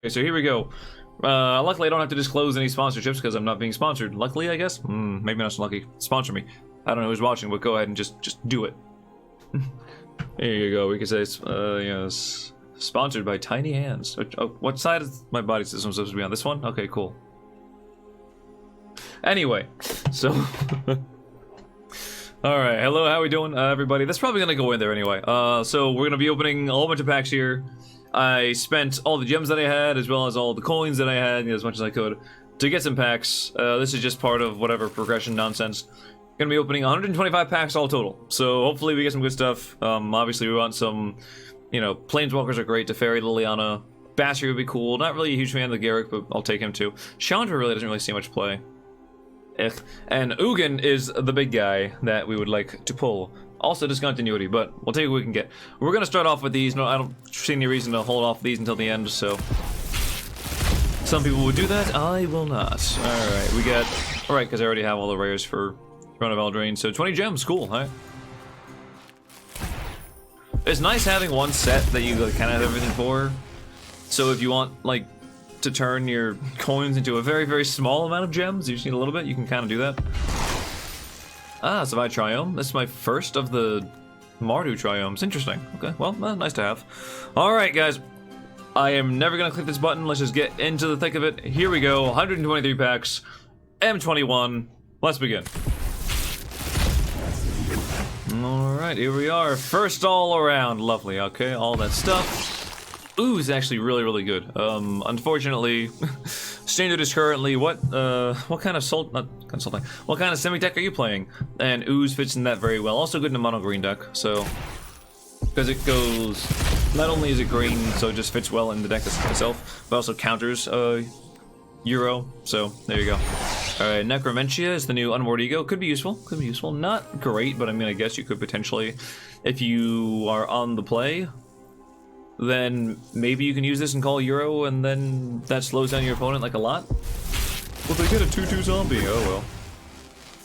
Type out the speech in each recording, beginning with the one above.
Okay, so here we go. Luckily, I don't have to disclose any sponsorships because I'm not being sponsored. Luckily, I guess? Maybe not so lucky. Sponsor me. I don't know who's watching, but go ahead and just do it. Here you go. We can say, yes. Sponsored by Tiny Hands. Oh, what side is my body system supposed to be on? This one? Okay, cool. Anyway, so... Alright, hello, how we doing, everybody? That's probably gonna go in there anyway. So we're gonna be opening a whole bunch of packs here. I spent all the gems that I had, as well as all the coins that I had, as much as I could, to get some packs. This is just part of whatever progression nonsense. Gonna be opening 125 packs all total. So hopefully we get some good stuff. Obviously we want some, you know, Planeswalkers are great. Teferi, Liliana, Basher would be cool. Not really a huge fan of the Garrick, but I'll take him too. Chandra really doesn't really see much play. And Ugin is the big guy that we would like to pull. Also discontinuity, but we'll take what we can get. We're gonna start off with these. No, I don't see any reason to hold off these until the end, so... Some people would do that, I will not. Alright, we got... Alright, because I already have all the rares for Run of Eldraine, so 20 gems, cool, huh? It's nice having one set that you kind of have everything for. So if you want, like, to turn your coins into a very, very small amount of gems, you just need a little bit, you can kind of do that. Ah, Savai Triome. This is my first of the Mardu Triomes. Interesting. Okay, well, nice to have. Alright, guys. I am never going to click this button. Let's just get into the thick of it. Here we go. 123 packs. M21. Let's begin. Alright, here we are. First all around. Lovely. Okay, all that stuff. Ooh, is actually really, really good. Unfortunately, standard is currently what kind of what kind of semi deck are you playing? And Ooze fits in that very well. Also good in a mono green deck, so because it goes, not only is it green, so it just fits well in the deck itself, but also counters Euro. So there you go. All right, Necromentia is the new Unmoored Ego. Could be useful. Could be useful. Not great, but I mean, I guess you could potentially, if you are on the play. Then maybe you can use this and call Euro, and then that slows down your opponent like a lot. Well, they get a 2/2 zombie. Oh well.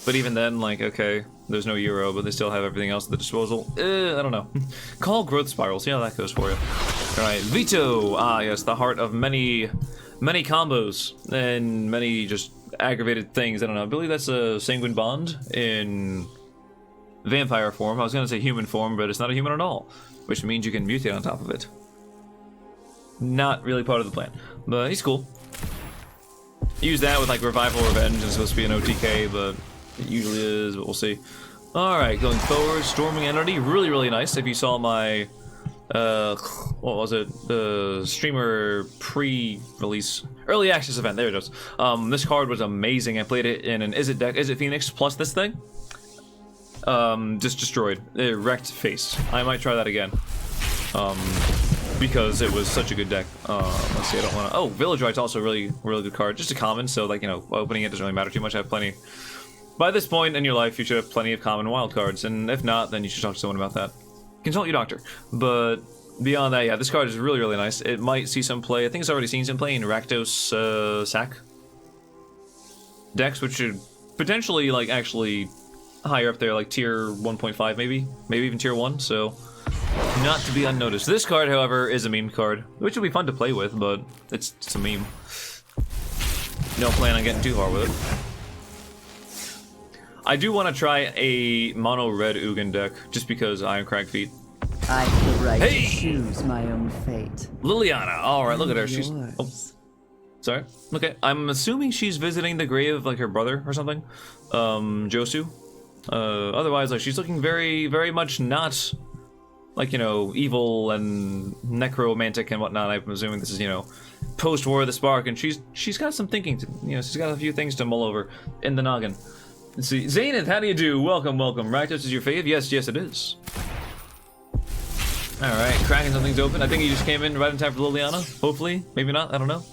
But even then, like, okay, there's no Euro, but they still have everything else at the disposal. I don't know. Call Growth Spiral. See how that goes for you. All right, Veto. Ah, yes, the heart of many combos and many just aggravated things. I don't know. I believe that's a Sanguine Bond in vampire form. I was gonna say human form, but it's not a human at all, which means you can mutate on top of it. Not really part of the plan, but he's cool. Use that with like Revival Revenge. It's supposed to be an OTK, but it usually is, but we'll see. Alright, going forward, Storming Entity, really, really nice. If you saw my, what was it, the streamer pre-release, early access event, there it is. This card was amazing. I played it in an Izzet deck, Izzet Phoenix plus this thing. Just destroyed. It wrecked face. I might try that again. Because it was such a good deck. Let's see, I don't want to... Oh, Village Right's also a really, really good card. Just a common, so, like, you know, opening it doesn't really matter too much. I have plenty... By this point in your life, you should have plenty of common wild cards, and if not, then you should talk to someone about that. Consult your doctor. But beyond that, yeah, this card is really, really nice. It might see some play. I think it's already seen some play in Rakdos, Sack decks, which should potentially, like, actually higher up there, like tier 1.5 maybe even tier 1, so not to be unnoticed. This card, however, is a meme card, which will be fun to play with, but it's a meme. Don't plan on getting too far with it. I do want to try a mono red Ugin deck, just because I am Crag Feet. I have the right to choose my own fate. Liliana, alright, look at her. She's... Oh. Sorry? Okay, I'm assuming she's visiting the grave of, like, her brother or something. Josu. Otherwise, like, she's looking very, very much not, like, you know, evil and necromantic and whatnot. I'm assuming this is, you know, post-War of the Spark, and she's got some thinking to, you know, she's got a few things to mull over in the noggin. Let's see, Zayneth, how do you do? Welcome, welcome. Rakdos is your fave? Yes, yes, it is. Alright, cracking something's open. I think he just came in right in time for Liliana. Hopefully, maybe not, I don't know.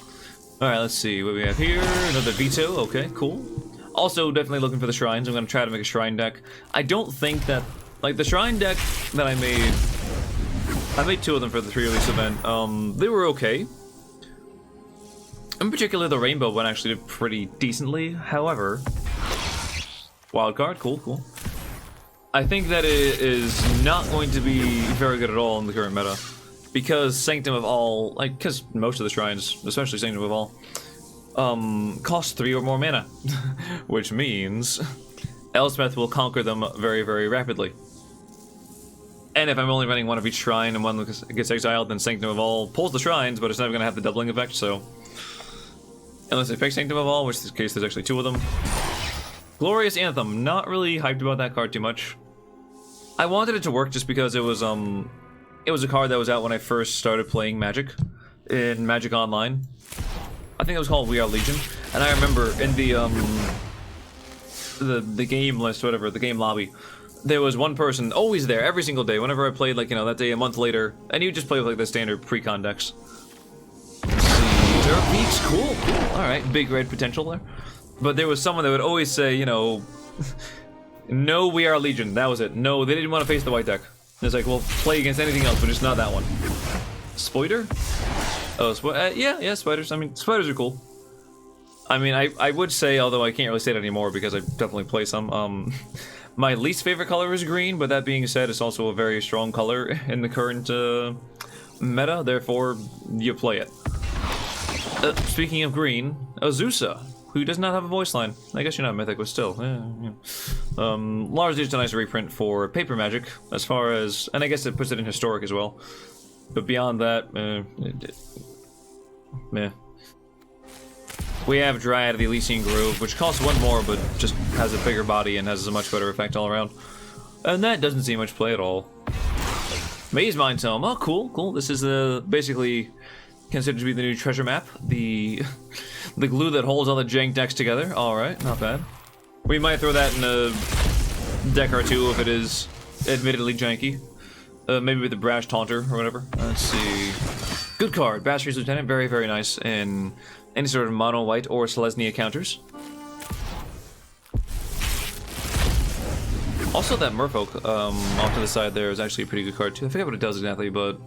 Alright, let's see what we have here. Another Veto, okay, cool. Also, definitely looking for the shrines. I'm going to try to make a shrine deck. I don't think that... Like, the shrine deck that I made 2 of them for the 3-release event. They were okay. In particular, the rainbow one actually did pretty decently. However... Wildcard, cool, cool. I think that it is not going to be very good at all in the current meta. because Sanctum of All, like, because most of the shrines, especially Sanctum of All, cost 3 or more mana, which means Elspeth will conquer them very, very rapidly. And if I'm only running one of each shrine and one gets exiled, then Sanctum of All pulls the shrines, but it's never going to have the doubling effect, so... Unless I pick Sanctum of All, which in this case there's actually 2 of them. Glorious Anthem, not really hyped about that card too much. I wanted it to work just because it was a card that was out when I first started playing Magic, in Magic Online. I think it was called We Are Legion, and I remember in the game list, whatever, the game lobby, there was one person always there every single day, whenever I played, like, you know, that day a month later, and you just play with, like, the standard pre-con decks. Let's see, Dirt Beaks, cool, alright, big red potential there. But there was someone that would always say, you know, no, We Are Legion, that was it. No, they didn't want to face the white deck. It's like, well, play against anything else, but just not that one. Spoiler? Oh, yeah, spiders. I mean, spiders are cool. I mean, I would say, although I can't really say it anymore because I definitely play some, my least favorite color is green, but that being said, it's also a very strong color in the current, meta, therefore, you play it. Speaking of green, Azusa, who does not have a voice line. I guess you're not mythic, but still, yeah. Largely just a nice reprint for paper Magic, as far as, and I guess it puts it in historic as well. But beyond that, meh. We have Dryad of the Elysian Grove, which costs 1 more, but just has a bigger body and has a much better effect all around. And that doesn't see much play at all. Maze Mind Tome, oh cool. This is basically considered to be the new treasure map. The glue that holds all the jank decks together. Alright, not bad. We might throw that in a deck or 2 if it is admittedly janky. Maybe with the Brash Taunter or whatever. Let's see. Good card, Bastry's Lieutenant, very, very nice in any sort of mono white or Selesnya counters. Also, that Merfolk off to the side there is actually a pretty good card too. I forget what it does exactly, but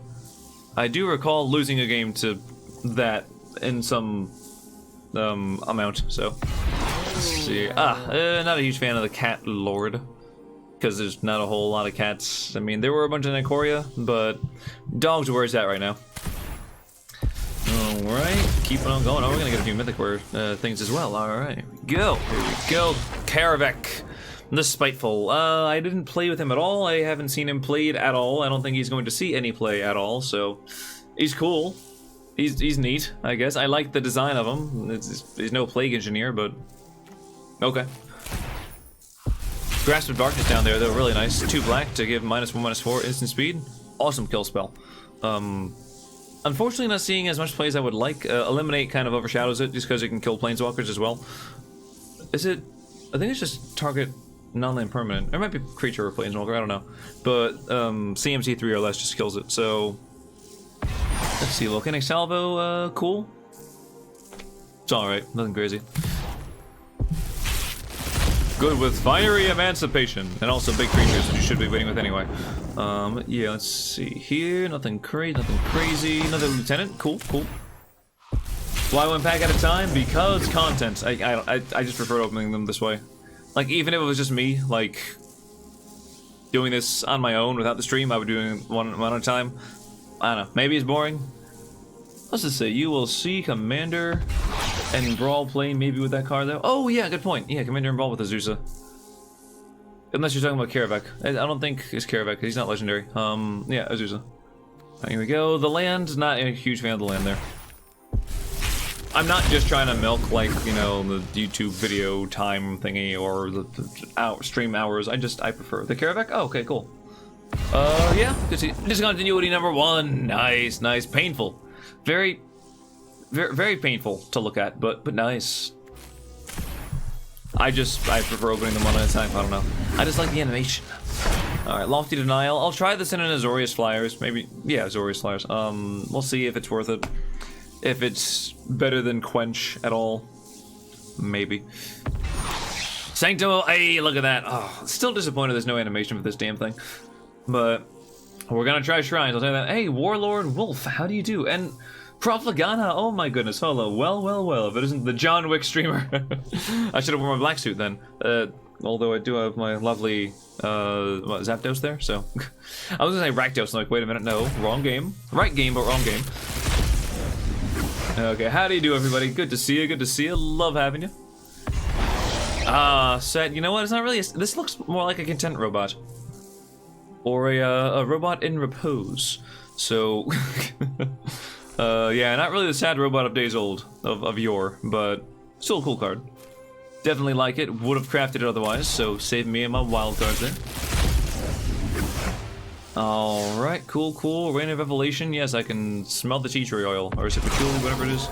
I do recall losing a game to that in some amount. So let's see. Not a huge fan of the Cat Lord because there's not a whole lot of cats. I mean, there were a bunch of Nicoria, but dogs are where it's at right now. Alright, keeping on going. Oh, we're gonna get a few mythic things as well. Alright, here we go. Karavek, the Spiteful. I didn't play with him at all. I haven't seen him played at all. I don't think he's going to see any play at all, so he's cool. He's neat, I guess. I like the design of him. He's no Plague Engineer, but okay. Grasp of Darkness down there, though, really nice. 2 black to give -1/-4 instant speed. Awesome kill spell. Unfortunately, not seeing as much play as I would like. Eliminate kind of overshadows it, just because it can kill planeswalkers as well. Is it? I think it's just target non-land permanent. Or it might be creature or planeswalker, I don't know. But CMC 3 or less just kills it, so... Let's see, Volcanic Salvo, cool. It's alright, nothing crazy. Good with Fiery Emancipation, and also big creatures, which you should be waiting with anyway. Yeah, let's see here. Nothing crazy. Another Lieutenant, cool. Why 1 pack at a time? Because content. I just prefer opening them this way. Like, even if it was just me, like, doing this on my own without the stream, I would do it one at a time. I don't know, maybe it's boring. Let's just say you will see Commander and Brawl play maybe with that card though. Oh yeah, good point. Yeah, Commander and Brawl with Azusa. Unless you're talking about Karavek. I don't think it's Karavek, he's not legendary. Yeah, Azusa. Here we go. The land, not a huge fan of the land there. I'm not just trying to milk, like, you know, the YouTube video time thingy or the stream hours. I prefer the Karavek. Oh, okay, cool. Yeah, discontinuity number 1. Nice. Painful. Very painful to look at, but nice. I prefer opening them one at a time. I don't know. I just like the animation. Alright, Lofty Denial. I'll try this in an Azorius Flyers. Maybe, yeah, Azorius Flyers. We'll see if it's worth it. If it's better than Quench at all. Maybe. Sanctum, hey, look at that. Oh, still disappointed there's no animation for this damn thing. But we're gonna try Shrines, I'll tell you that. Hey, Warlord Wolf, how do you do? And Profligana, oh my goodness, hello. Well, if it isn't the John Wick streamer. I should have worn my black suit then. Although I do have my lovely, what, Zapdos there, so... I was gonna say Rakdos, I'm like, wait a minute, no, wrong game. Right game, but wrong game. Okay, how do you do, everybody? Good to see you, good to see you. Love having you. Set, you know what, it's not really, this looks more like a content robot. Or a robot in repose. So, yeah, not really the sad robot of days old, of yore, but still a cool card. Definitely like it, would have crafted it otherwise, so save me and my wild cards there. Alright, cool, cool. Rain of Revelation, yes, I can smell the tea tree oil, or is it patchouli, whatever it is.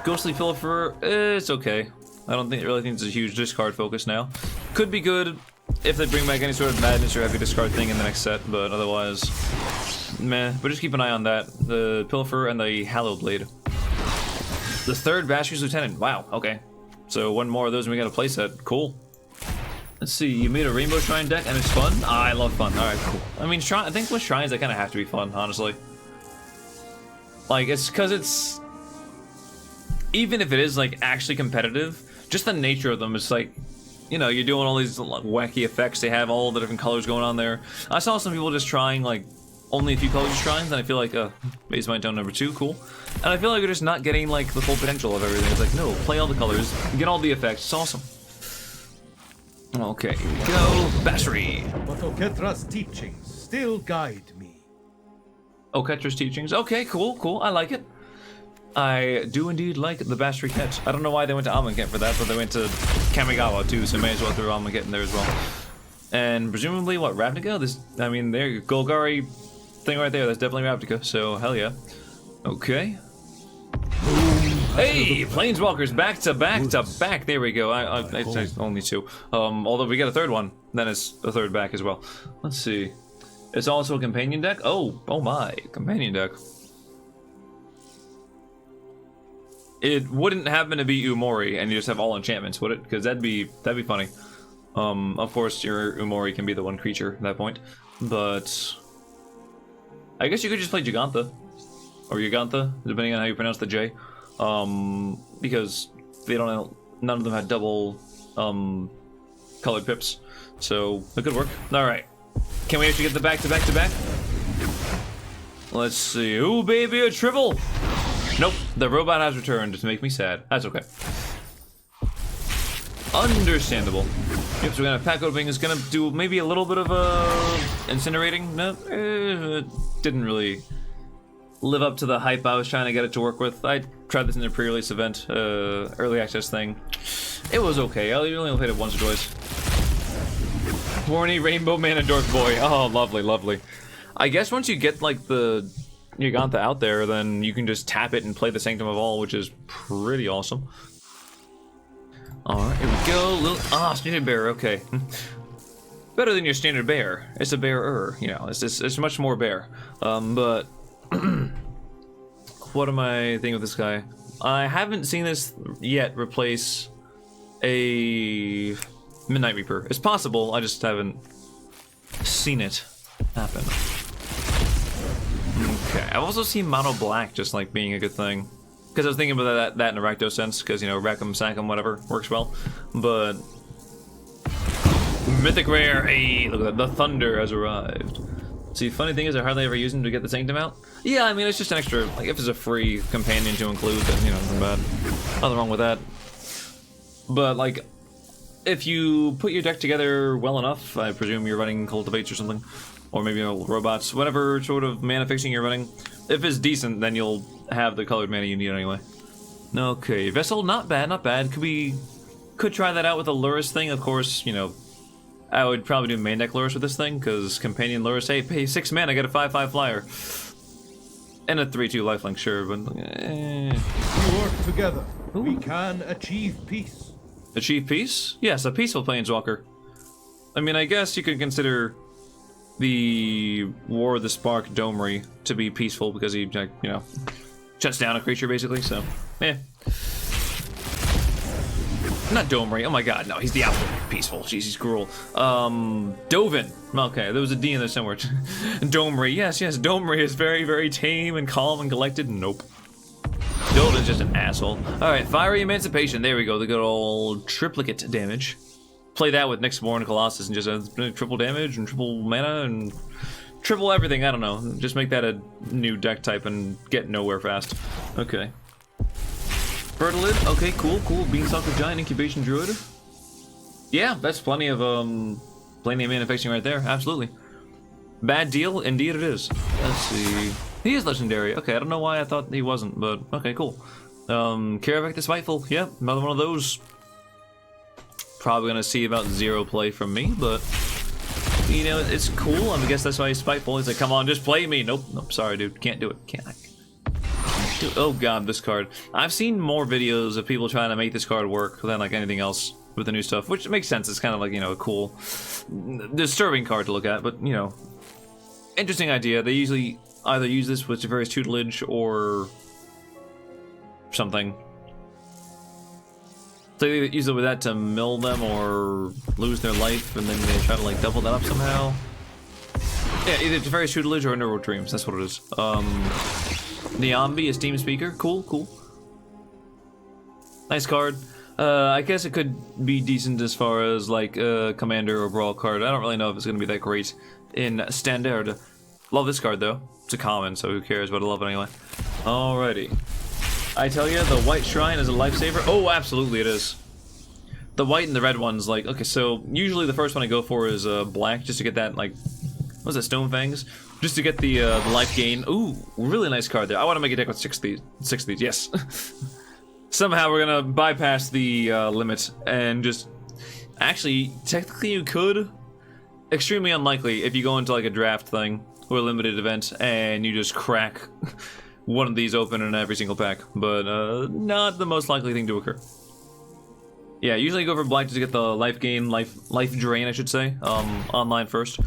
Ghostly Philipper, it's okay. I don't really think it's a huge discard focus now. Could be good if they bring back any sort of madness or heavy discard thing in the next set, but otherwise, meh. But just keep an eye on that. The Pilfer and the Hallowed Blade. The third Basher's Lieutenant, wow, okay. So one more of those and we got a playset. Cool. Let's see, you made a Rainbow Shrine deck and it's fun? I love fun. Alright, cool. I mean, I think with Shrines they kind of have to be fun, honestly. Like, it's because it's... Even if it is, like, actually competitive, just the nature of them is like... You know, you're doing all these wacky effects, they have all the different colors going on there. I saw some people just trying, like, only a few colors of Shrines, and I feel like, base mine down number 2, cool. And I feel like you're just not getting, like, the full potential of everything. It's like, no, play all the colors, get all the effects, it's awesome. Okay, here we go. Bashery. But Oketra's teachings still guide me. Oketra's teachings, okay, cool, cool, I like it. I do indeed like the Bashery Ket. I don't know why they went to Amonkhet for that, but they went to Kamigawa too, so may as well throw Amonkhet in there as well. And presumably, what, Ravnica? This, I mean, there, Golgari thing right there, that's definitely Ravnica, so hell yeah. Okay. Hey, Planeswalkers back to back to back. There we go. It's only 2. Although we get a third one, then it's a third back as well. Let's see. It's also a companion deck. Oh my, companion deck. It wouldn't happen to be Umori and you just have all enchantments, would it? Because that'd be funny. Of course, your Umori can be the one creature at that point, but I guess you could just play Gigantha or Gigantha, depending on how you pronounce the J. Because they don't, none of them had double colored pips, so it could work. All right, can we actually get the back to back to back? Let's see. Ooh, baby, a triple. Nope, the robot has returned to make me sad. That's okay. Understandable. Yep, so we're gonna pack opening is gonna do maybe a little bit of incinerating. No, didn't really live up to the hype I was trying to get it to work with. I tried this in a pre-release event, early access thing. It was okay. I only played it once or twice. Horny Rainbow Man and Dork Boy. Oh, lovely, lovely. I guess once you get like the Gigantha out there, then you can just tap it and play the Sanctum of All, which is pretty awesome. Alright, here we go. Standard bear, okay. Better than your standard bear. It's a bearer, you know, it's much more bear. But what am I thinking of this guy? I haven't seen this yet replace a Midnight Reaper. It's possible, I just haven't seen it happen. Okay, I've also seen Mono Black just like being a good thing. Because I was thinking about that in a Rakdos sense, because, you know, rack 'em, sack 'em, whatever, works well. But Mythic Rare, hey, look at that, the Thunder has arrived. See, funny thing is I hardly ever use him to get the Sanctum out. Yeah, I mean, it's just an extra, like, if it's a free companion to include, then, you know, nothing bad. Nothing wrong with that. But, like, if you put your deck together well enough, I presume you're running Cultivates or something, or maybe, you know, Robots, whatever sort of mana fixing you're running, if it's decent, then you'll have the colored mana you need anyway. Okay, Vessel, not bad, not bad. Could try that out with a Lurrus thing, of course, you know. I would probably do main deck Lurrus with this thing, because Companion Lurrus, hey, pay 6 mana, get a 5/5 flyer. And a 3/2 lifelink, sure, but We work together. Ooh. We can achieve peace. Achieve peace? Yes, a peaceful Planeswalker. I mean, I guess you could consider the War of the Spark Domri to be peaceful because he, you know, shuts down a creature basically, so, eh. Not Domri, oh my god, no, he's the opposite of peaceful, jeez, he's cruel. Dovin, okay, there was a D in there somewhere. Domri, yes, Domri is very, very tame and calm and collected, nope. Dovin's just an asshole. Alright, Fiery Emancipation, there we go, the good old triplicate damage. play that with Nyxborn Colossus and just triple damage and triple mana and triple everything. I don't know. Just make that a new deck type and get nowhere fast. Okay. Fertilid. Okay, cool. Beanstalk of Giant, Incubation Druid. Yeah, that's plenty of mana fixing right there. Absolutely. Bad deal, indeed it is. Let's see. He is legendary. Okay, I don't know why I thought he wasn't, but okay, cool. Karavek the Spiteful. Yep, another one of those. Probably gonna see about 0 play from me, but you know, it's cool. I guess that's why he's spiteful. He's like, come on, just play me. Nope, sorry, dude, can't do it. Can't. Oh god, this card. I've seen more videos of people trying to make this card work than like anything else with the new stuff, which makes sense. It's kind of like, you know, a cool, disturbing card to look at, but you know, interesting idea. They usually either use this with various tutelage or something. So they use it with that to mill them or lose their life, and then they try to like double that up somehow. Yeah, either various tutelage or Underworld Dreams. That's what it is. Niambi, Esteem Speaker. Cool. Nice card. I guess it could be decent as far as like Commander or Brawl card. I don't really know if it's going to be that great in Standard. Love this card though. It's a common, so who cares, but I love it anyway. Alrighty. I tell you, the White Shrine is a lifesaver. Oh, absolutely it is. The white and the red ones, like, okay, so usually the first one I go for is black, just to get that, like, what's that, Stone Fangs? Just to get the life gain. Ooh, really nice card there. I want to make a deck with six of these, yes. Somehow we're gonna bypass the limit and just... Actually, technically you could. Extremely unlikely if you go into like a draft thing or a limited event and you just crack one of these open in every single pack, but not the most likely thing to occur. Yeah, usually you go for black to get the life gain, life drain, I should say, online first,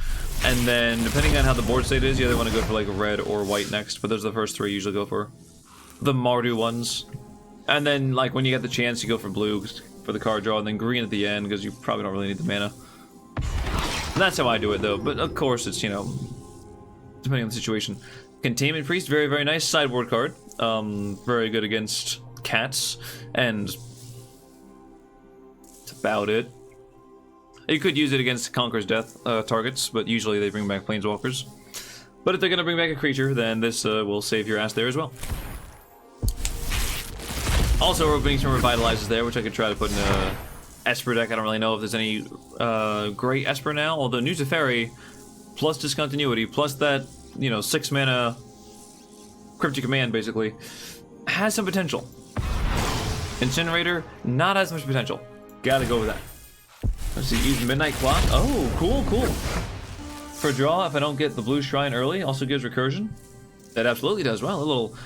and then depending on how the board state is, you either want to go for like red or white next. But those are the first three you usually go for, the Mardu ones, and then like when you get the chance, you go for blue for the card draw, and then green at the end because you probably don't really need the mana. And that's how I do it though. But of course, it's, you know, depending on the situation. Containment Priest, very, very nice sideboard card. Very good against cats, and that's about it. You could use it against Conqueror's Death targets, but usually they bring back Planeswalkers. But if they're going to bring back a creature, then this will save your ass there as well. Also, we're bringing some Revitalizers there, which I could try to put in a Esper deck. I don't really know if there's any great Esper now, although New Teferi plus Discontinuity, plus that, you know, 6 mana Cryptic Command, basically, has some potential. Incinerator, not as much potential. Gotta go with that. Let's see, use Midnight Clock. Oh, cool. For draw, if I don't get the blue shrine early, also gives recursion. That absolutely does. Well, a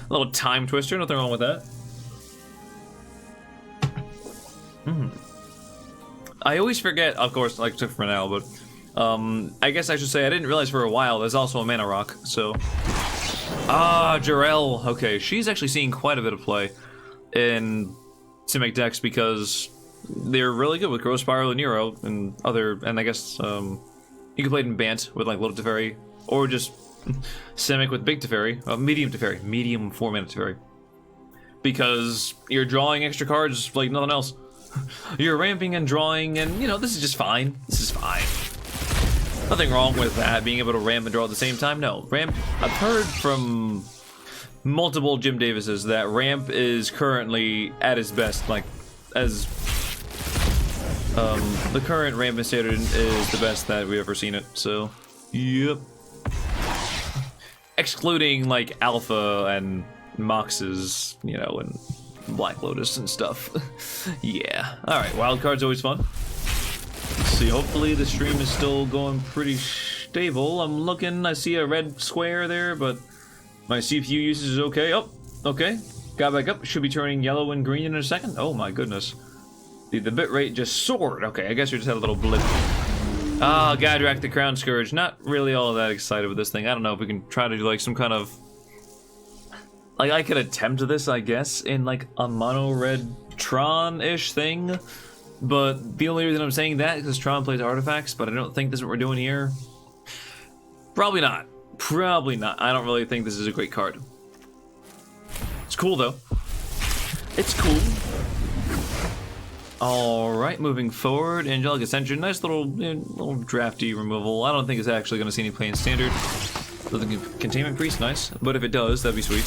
little time twister, nothing wrong with that. I always forget, of course, like except for now, but I guess I should say I didn't realize for a while there's also a mana rock, so... Ah, Jarell. Okay, she's actually seeing quite a bit of play in Simic decks because they're really good with Growth Spiral and Nero and other, and I guess you can play it in Bant with like Little Teferi, or just Simic with Big Teferi, Medium Teferi, medium 4-mana Teferi. Because you're drawing extra cards like nothing else. You're ramping and drawing, and you know, this is just fine. This is fine. Nothing wrong with that, being able to ramp and draw at the same time. No, ramp, I've heard from multiple Jim Davises that ramp is currently at its best, like, as the current ramping standard is the best that we've ever seen it, so, yep. Excluding, like, Alpha and Moxes, you know, and Black Lotus and stuff. Yeah. Alright, wildcard's always fun. Let's see, hopefully the stream is still going pretty stable. I'm looking, I see a red square there, but my CPU usage is okay. Oh, okay. Got back up. Should be turning yellow and green in a second. Oh my goodness. The bitrate just soared. Okay, I guess we just had a little blip. Ah, Gadrak the Crown Scourge. Not really all that excited with this thing. I don't know if we can try to do like some kind of... Like, I could attempt this, I guess, in like a mono red Tron-ish thing. But the only reason I'm saying that is because Tron plays artifacts, but I don't think this is what we're doing here. Probably not. Probably not. I don't really think this is a great card. It's cool, though. It's cool. Alright, moving forward, Angelic Ascension, nice little drafty removal. I don't think it's actually going to see any play in Standard. Containment Priest, nice. But if it does, that'd be sweet.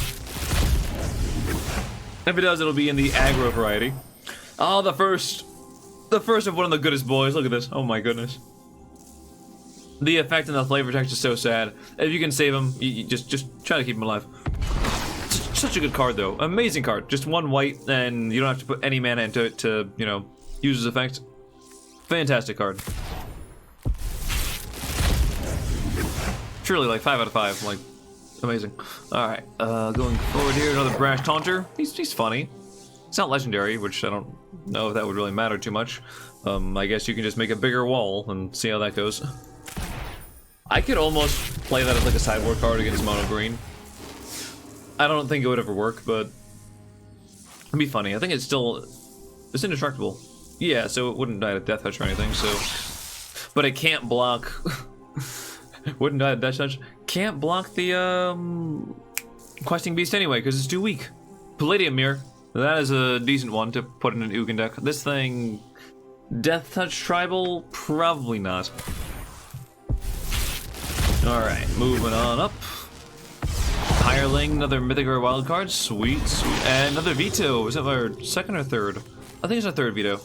If it does, it'll be in the aggro variety. Oh, the first of one of the goodest boys. Look at this. Oh my goodness. The effect and the flavor text is so sad. If you can save him, you just try to keep him alive. Such a good card, though. Amazing card. Just one white, and you don't have to put any mana into it to, you know, use his effect. Fantastic card. Truly, like 5 out of 5. Like, amazing. All right, going forward here, another Brash Taunter. He's funny. It's not legendary, which I don't know if that would really matter too much. I guess you can just make a bigger wall and see how that goes. I could almost play that as like a sideboard card against mono green. I don't think it would ever work, but it'd be funny. I think it's indestructible. Yeah, so it wouldn't die to Death Touch or anything. So, but it can't block. Wouldn't die to Death Touch. Can't block the Questing Beast anyway because it's too weak. Palladium Mirror. That is a decent one to put in an Ugin deck. This thing, Death Touch Tribal, probably not. Alright, moving on up. Hireling, another Mythic or Wild card. Sweet, sweet. And another Veto. Is that our second or third? I think it's our third Veto.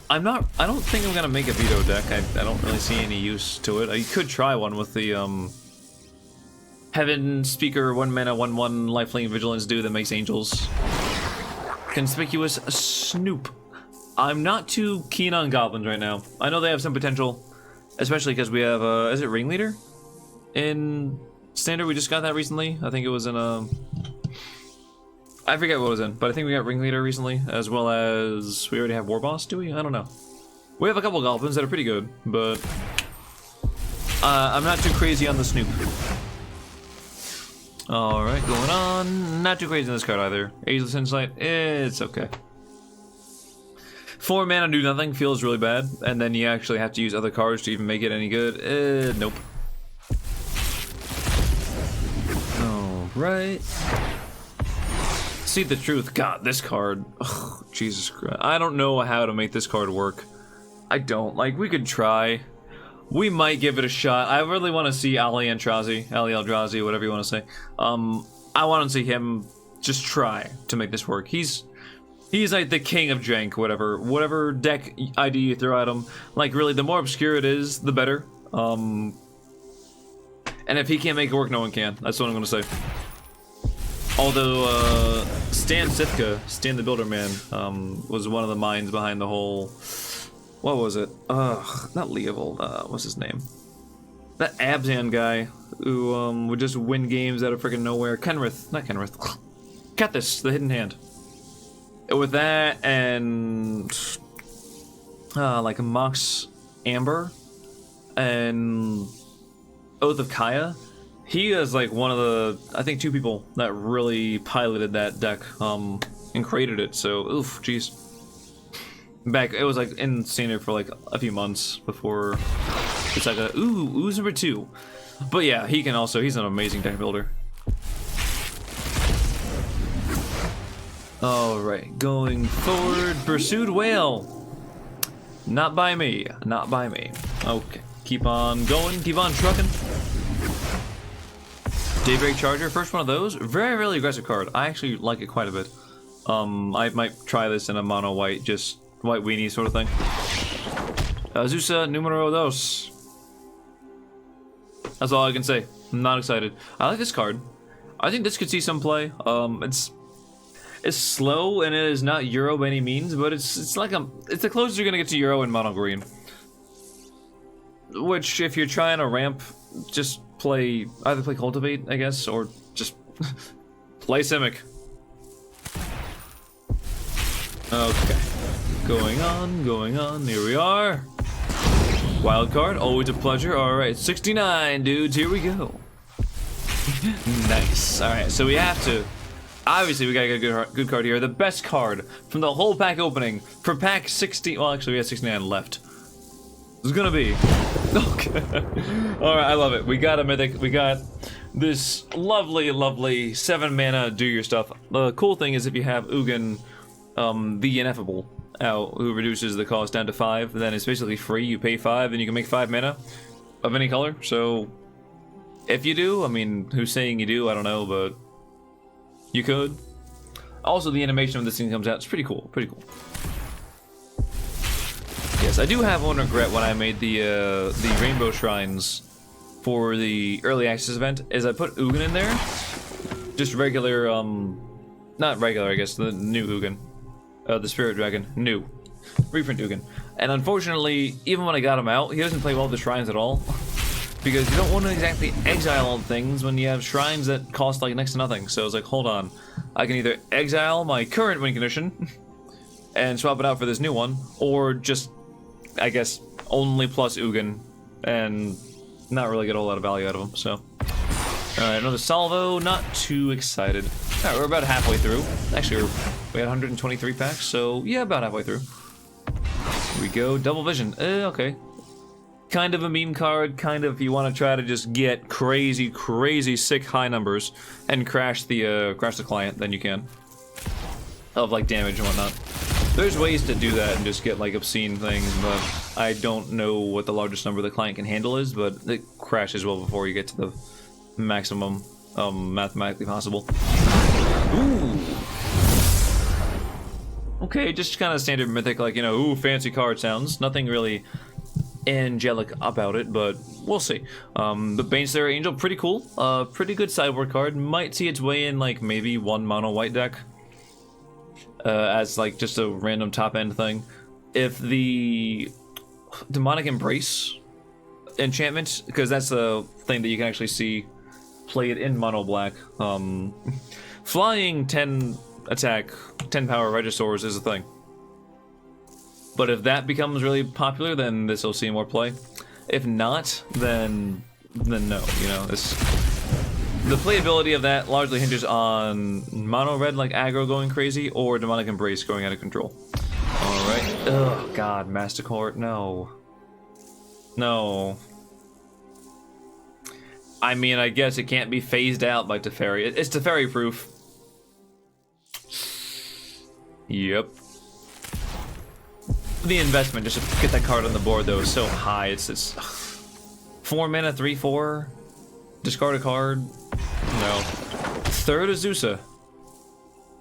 I don't think I'm gonna make a Veto deck. I don't really see any use to it. I could try one with the, Heaven Speaker, 1 mana, 1/1 lifelink vigilance do that makes angels. Conspicuous Snoop. I'm not too keen on goblins right now. I know they have some potential, especially because we have, is it Ringleader? In Standard, we just got that recently. I think it was in I forget what it was in, but I think we got Ringleader recently, as well as we already have War Boss, do we? I don't know. We have a couple goblins that are pretty good, but I'm not too crazy on the Snoop. Alright, going on. Not too crazy on this card either. Ageless Insight, it's okay. 4 mana do nothing feels really bad, and then you actually have to use other cards to even make it any good. Nope. Alright. See the truth. God, this card. Oh, Jesus Christ. I don't know how to make this card work. I don't. Like, we could try. We might give it a shot. I really want to see Ali Eldrazi, whatever you want to say. I want to see him just try to make this work. He's like the king of jank, whatever deck ID you throw at him. Like, really, the more obscure it is, the better. And if he can't make it work, no one can. That's what I'm gonna say. Although Stan the Builder Man, was one of the minds behind the whole. What was it? Not Leovold. What's his name? That Abzan guy who would just win games out of freaking nowhere. Kenrith, not Kenrith. Kethis, the Hidden Hand. With that and like Mox Amber and Oath of Kaya. He is like one of the, I think, 2 people that really piloted that deck and created it. So, oof, jeez. Back, it was like in Standard for like a few months before it's like ooze number 2. But yeah, he can also, he's an amazing deck builder. Alright, going forward, Pursued Whale. Not by me, not by me. Okay, keep on going, keep on trucking. Daybreak Charger, first one of those. Very, really aggressive card. I actually like it quite a bit. I might try this in a mono white, just white weenie sort of thing. Azusa numero dos. That's all I can say. I'm not excited. I like this card. I think this could see some play. It's slow and it is not Euro by any means, but it's the closest you're gonna get to Euro in mono green. Which, if you're trying to ramp, just either play Cultivate, I guess, or just play Simic. Okay. Going on, here we are. Wild card, always a pleasure. Alright, 69 dudes, here we go. Nice. Alright, so we have to, obviously we gotta get a good card here. The best card from the whole pack opening for pack 60, well actually we have 69 left. It's gonna be, okay. Alright, I love it. We got a mythic, we got this lovely 7 mana do your stuff. The cool thing is if you have Ugin, the Ineffable, out, who reduces the cost down to 5. Then it's basically free. You pay 5, and you can make 5 mana of any color. So if you do, I mean, who's saying you do? I don't know, but you could. Also, the animation of this thing comes out. It's pretty cool. Pretty cool. Yes, I do have one regret when I made the Rainbow Shrines for the early access event, is I put Ugin in there. Just regular, not regular, I guess, the new Ugin. The Spirit Dragon, new. Reprint Ugin. And unfortunately, even when I got him out, he doesn't play well with the shrines at all. Because you don't want to exactly exile all things when you have shrines that cost like next to nothing. So I was like, hold on. I can either exile my current win condition and swap it out for this new one, or just, I guess, only plus Ugin and not really get a whole lot of value out of him, so. Alright, another salvo, not too excited. Alright, we're about halfway through. Actually, we had 123 packs, so yeah, about halfway through. Here we go, double vision. Okay. Kind of a meme card, kind of if you want to try to just get crazy, crazy sick high numbers and crash the client, then you can. Of like damage and whatnot. There's ways to do that and just get like obscene things, but I don't know what the largest number the client can handle is, but it crashes well before you get to the maximum mathematically possible. Ooh. Okay, just kind of standard mythic, like, you know, ooh, fancy card sounds. Nothing really angelic about it, but we'll see. The Baneslayer Angel, pretty cool. Pretty good sideboard card. Might see its way in like maybe one mono white deck. As like just a random top end thing. If the Demonic Embrace enchantment, because that's the thing that you can actually see played in mono black. Flying 10 attack, 10 power Registors is a thing. But if that becomes really popular, then this will see more play. If not, then no. You know, the playability of that largely hinges on mono red like aggro going crazy or Demonic Embrace going out of control. All right. Oh God, Mastercourt, no. No. I mean, I guess it can't be phased out by Teferi. It's Teferi proof. Yep. The investment just to get that card on the board though is so high. It's 4 mana, 3/4. Discard a card. No. Third Azusa.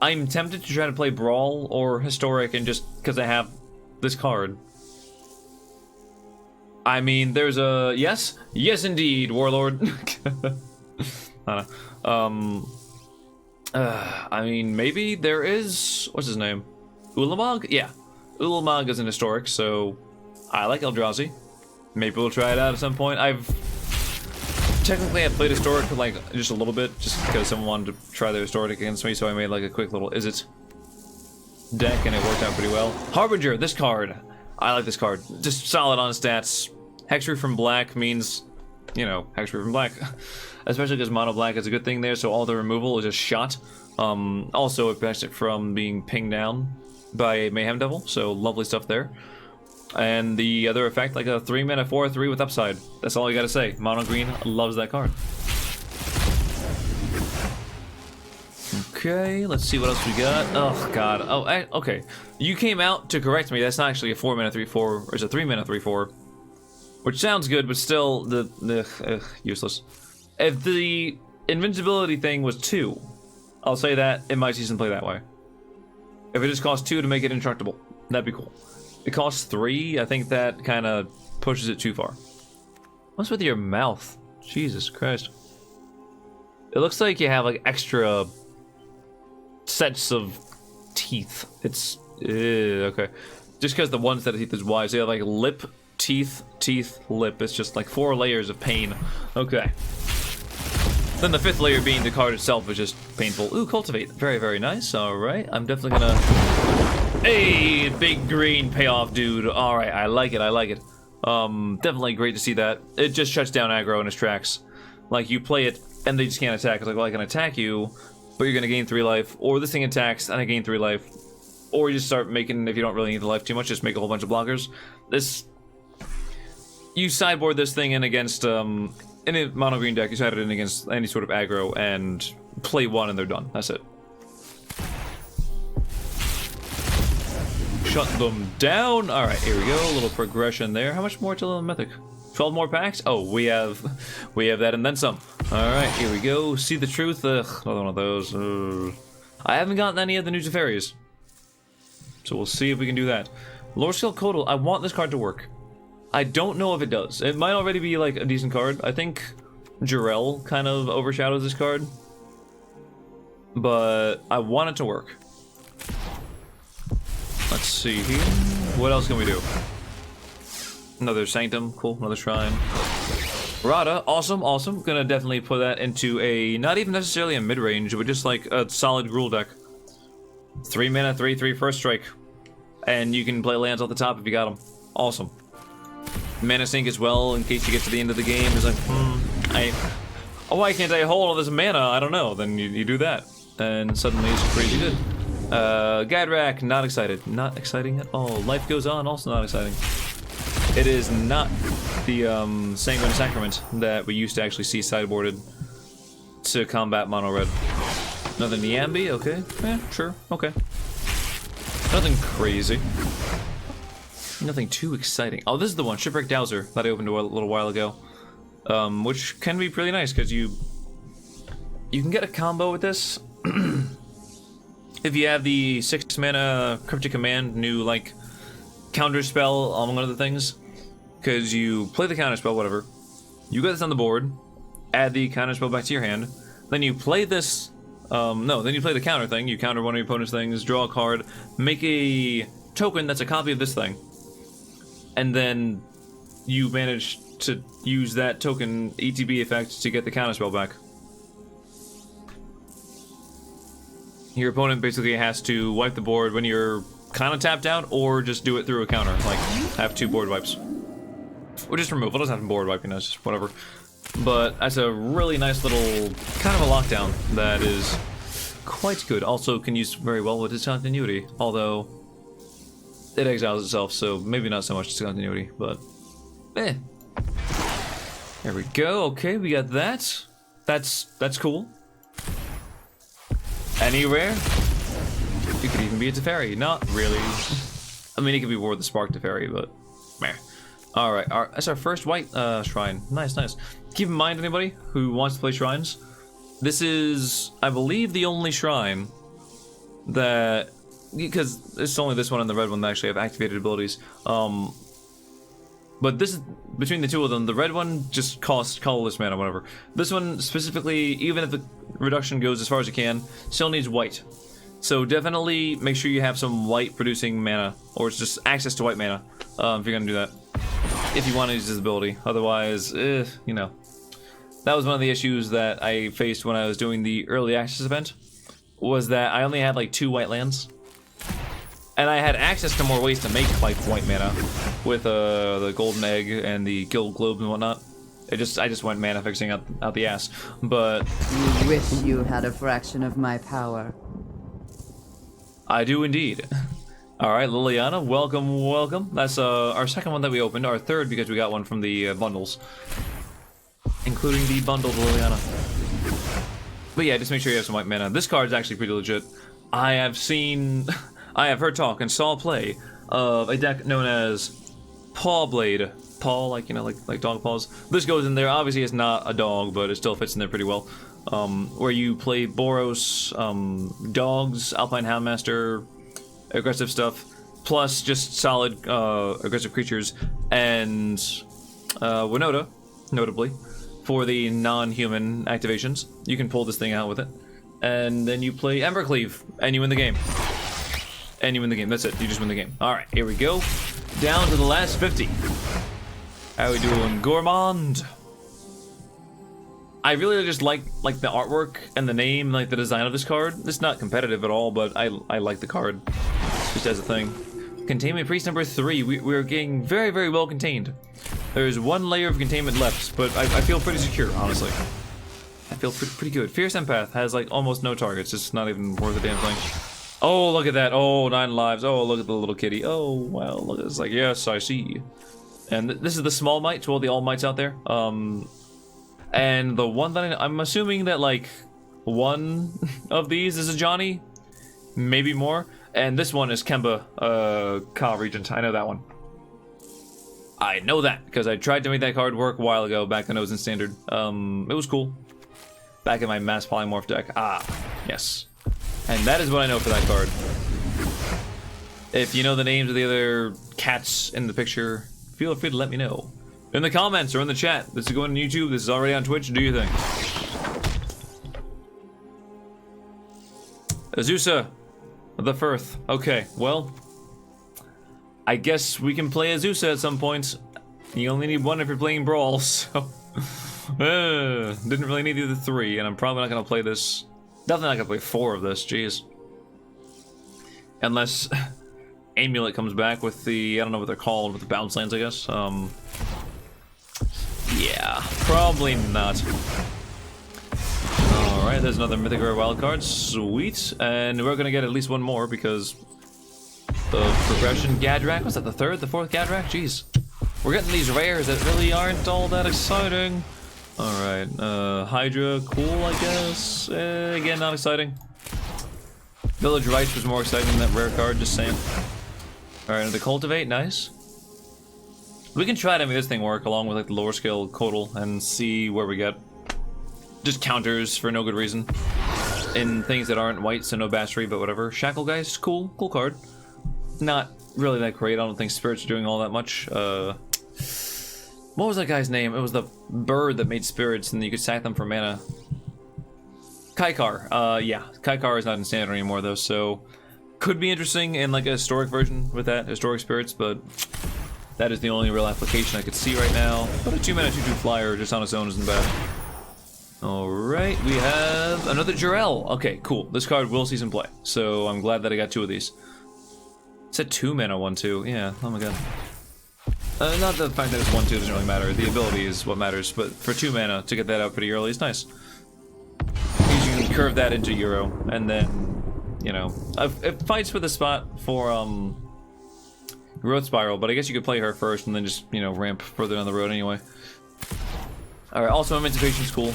I'm tempted to try to play Brawl or Historic and just because I have this card. I mean, there's a yes indeed, Warlord. I don't know. I mean, maybe there is, what's his name? Ulamog? Yeah. Ulamog is an Historic, so I like Eldrazi. Maybe we'll try it out at some point. Technically I played Historic for like just a little bit, just because someone wanted to try the Historic against me, so I made like a quick little Is It deck and it worked out pretty well. Harbinger, this card. I like this card. Just solid on stats. Hexproof from black means, you know, hexproof from black. Especially because mono black is a good thing there, so all the removal is just shot. Also it prevents it from being pinged down by Mayhem Devil, so lovely stuff there. And the other effect, like a 3 mana 4/3 with upside. That's all you gotta say. Mono green loves that card. Okay, let's see what else we got. Oh god. Oh, okay. You came out to correct me. That's not actually a 4 mana 3/4, or it's a 3 mana 3/4, which sounds good, but still useless. If the invincibility thing was 2, I'll say that it might see some play that way. If it just costs 2 to make it indestructible, that'd be cool. It costs 3, I think that kind of pushes it too far. What's with your mouth? Jesus Christ. It looks like you have like extra sets of teeth. It's okay. Just because the one set of teeth is wide, so you have like lip, teeth, teeth, lip. It's just like 4 layers of pain. Okay. Then the 5th layer being the card itself is just painful. Ooh, Cultivate. Very, very nice. Alright, I'm definitely gonna... Hey, big green payoff, dude. Alright, I like it, I like it. Definitely great to see that. It just shuts down aggro in its tracks. Like, you play it, and they just can't attack. It's like, well, I can attack you, but you're gonna gain 3 life. Or this thing attacks, and I gain 3 life. Or you just start making, if you don't really need the life too much, just make a whole bunch of blockers. This... You sideboard this thing in against, in a mono green deck, you side it in against any sort of aggro, and play 1 and they're done. That's it. shut them down. All right, here we go. A little progression there. How much more to the mythic? 12 more packs? Oh, we have that and then some. All right, here we go. See the truth. Ugh, another one of those. I haven't gotten any of the new Teferis, so we'll see if we can do that. Lore Skill Kodal. I want this card to work. I don't know if it does. It might already be like a decent card. I think Jarell kind of overshadows this card, but I want it to work. Let's see here. What else can we do? Another Sanctum. Cool. Another Shrine. Rada. Awesome. Awesome. Gonna definitely put that into a, not even necessarily a mid-range, but just like a solid Gruul deck. 3 mana, 3/3 first strike. And you can play lands off the top if you got them. Awesome. Mana Sink as well, in case you get to the end of the game. It's like, why can't I hold all this mana? I don't know. Then you do that. And suddenly it's crazy good. Gadrak, not excited. Not exciting at all. Life Goes On, also not exciting. It is not the Sanguine Sacrament that we used to actually see sideboarded to combat mono red. Another Niambi, okay. Yeah, sure, okay. Nothing crazy. Nothing too exciting. Oh, this is the one, Shipwreck Dowser, that I opened a little while ago. Which can be pretty nice, because you can get a combo with this. If you have the 6 mana Cryptic Command, new, like, counter spell, among other things. Because you play the counter spell, whatever. You get this on the board, add the counter spell back to your hand. Then you play this, then you play the counter thing. You counter one of your opponent's things, draw a card, make a token that's a copy of this thing. And then you manage to use that token ETB effect to get the counter spell back. Your opponent basically has to wipe the board when you're kind of tapped out, or just do it through a counter, like have 2 board wipes. Or just remove, it doesn't have to board wipe, you know, it's just whatever. But that's a really nice little, kind of a lockdown that is quite good. Also can use very well with discontinuity, although it exiles itself, so maybe not so much discontinuity, but eh. There we go, okay, we got that. That's cool. Any rare? It could even be a Teferi. Not really. I mean, it could be War of the Spark Teferi, but meh. Alright, that's our first white shrine. Nice, nice. Keep in mind, anybody who wants to play shrines, this is, I believe, the only shrine that, because it's only this one and the red one that actually have activated abilities. But this is, between the two of them, the red one just costs colorless mana, whatever. This one specifically, even if the reduction goes as far as it can, still needs white. So definitely make sure you have some white producing mana, or it's just access to white mana, if you're gonna do that. If you want to use this ability. Otherwise, you know. That was one of the issues that I faced when I was doing the early access event, was that I only had like 2 white lands. And I had access to more ways to make like white mana with the golden egg and the guild globe and whatnot. I just went mana fixing out the ass. But You wish you had a fraction of my power. I do indeed. Alright, Liliana, welcome, welcome. That's our second one that we opened, our third because we got one from the bundles. Including the bundled Liliana. But yeah, just make sure you have some white mana. This card is actually pretty legit. I have heard talk and saw play of a deck known as Paw Blade. Paw, like, you know, like dog paws. This goes in there. Obviously, it's not a dog, but it still fits in there pretty well. Where you play Boros, dogs, Alpine Houndmaster, aggressive stuff, plus just solid aggressive creatures, and Winota, notably, for the non-human activations. You can pull this thing out with it. And then you play Embercleave, and you win the game. And you win the game. That's it. You just win the game. Alright, here we go. Down to the last 50. How we doing? Gourmand. I really just like the artwork and the name, like the design of this card. It's not competitive at all, but I like the card. Just as a thing. Containment Priest number 3. We're getting very, very well contained. There's 1 layer of containment left, but I feel pretty secure, honestly. I feel pretty good. Fierce Empath has like almost no targets. It's not even worth a damn thing. Oh, look at that. Oh, 9 lives. Oh, look at the little kitty. Oh, wow. Look, it's like, yes, I see. And this is the small might to all the all mights out there. And the one that I'm assuming that like 1 of these is a Johnny, maybe more. And this one is Kemba, Ka Regent. I know that one. I know that because I tried to make that card work a while ago back when it was in Standard. It was cool. Back in my Mass Polymorph deck. Ah, yes. And that is what I know for that card. If you know the names of the other cats in the picture, feel free to let me know. In the comments or in the chat. This is going on YouTube, this is already on Twitch, do your thing. Azusa, the Firth. Okay, well, I guess we can play Azusa at some point. You only need one if you're playing Brawl, so... didn't really need the other three, and I'm probably not going to play this. Definitely not going to play 4 of this, jeez. Unless Amulet comes back with the, I don't know what they're called, with the bounce lands, I guess. Yeah, probably not. Alright, there's another Mythic Rare wildcard, sweet. And we're going to get at least one more because of progression. Gadrak, was that the 3rd, the 4th Gadrak? Jeez. We're getting these rares that really aren't all that exciting. Alright, Hydra, cool, I guess. Again, not exciting. Village Rites was more exciting than that rare card, just saying. Alright, the Cultivate, nice. We can try to make this thing work along with like the lower scale Codal and see where we get. Just counters for no good reason. In things that aren't white, so no Bashery, but whatever. Shackle Geist, cool card. Not really that great, I don't think Spirits are doing all that much. What was that guy's name? It was the bird that made spirits and you could sack them for mana. Kaikar. Yeah, Kaikar is not in Standard anymore though, so could be interesting in like a historic version with that, historic spirits, but that is the only real application I could see right now. But a 2-mana 2/2 flyer just on its own isn't bad. Alright, we have another Jarell. Okay, cool. This card will see some play, so I'm glad that I got 2 of these. It's a 2-mana 1/2. Yeah, oh my god. Not the fact that it's 1/2 doesn't really matter. The ability is what matters, but for 2 mana to get that out pretty early is nice. Because you can curve that into Euro, and then, you know, it fights for the spot for Growth Spiral, but I guess you could play her first and then just, you know, ramp further down the road anyway. Alright, also Emancipation's cool.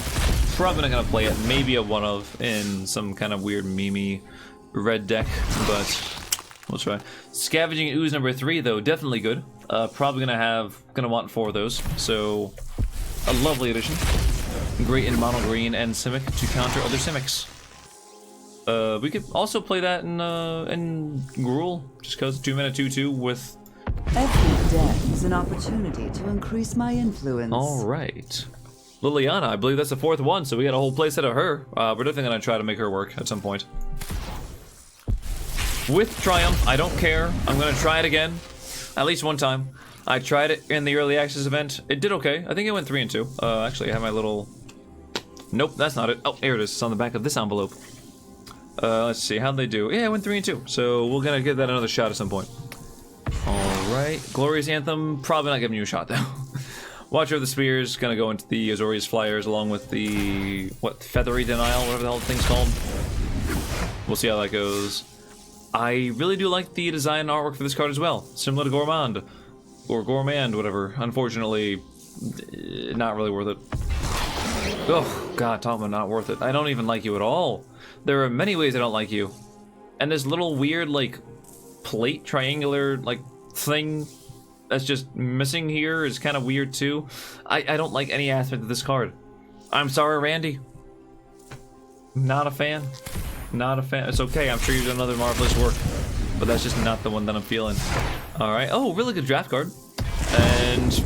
Probably not gonna play it. Maybe a one of in some kind of weird memey red deck, but we'll try. Scavenging Ooze number 3 though, definitely good. Probably gonna want 4 of those. So a lovely addition. Great in mono green and Simic to counter other Simics. We could also play that in Gruul, just cause 2-mana 2/2 with. Every death is an opportunity to increase my influence. Alright. Liliana, I believe that's the 4th one, so we got a whole playset of her. We're definitely gonna try to make her work at some point. With Triumph, I don't care. I'm gonna try it again. At least one time. I tried it in the early access event. It did okay. I think it went 3 and 2. Actually, I have my little... Nope, that's not it. Oh, here it is. It's on the back of this envelope. Let's see. How'd they do? Yeah, it went 3 and 2. So we're gonna give that another shot at some point. Alright. Glorious Anthem. Probably not giving you a shot, though. Watcher of the Spears. Gonna go into the Azorius Flyers along with the... What? Feathery Denial? Whatever the hell the thing's called. We'll see how that goes. I really do like the design and artwork for this card as well. Similar to Gourmand. Or Gourmand, whatever. Unfortunately, not really worth it. Oh, God, Tom, not worth it. I don't even like you at all. There are many ways I don't like you. And this little weird, like, plate triangular, like, thing that's just missing here is kind of weird, too. I don't like any aspect of this card. I'm sorry, Randy. Not a fan. Not a fan. It's okay, I'm sure you've done other marvelous work. But that's just not the one that I'm feeling. Alright. Oh, really good draft card. And...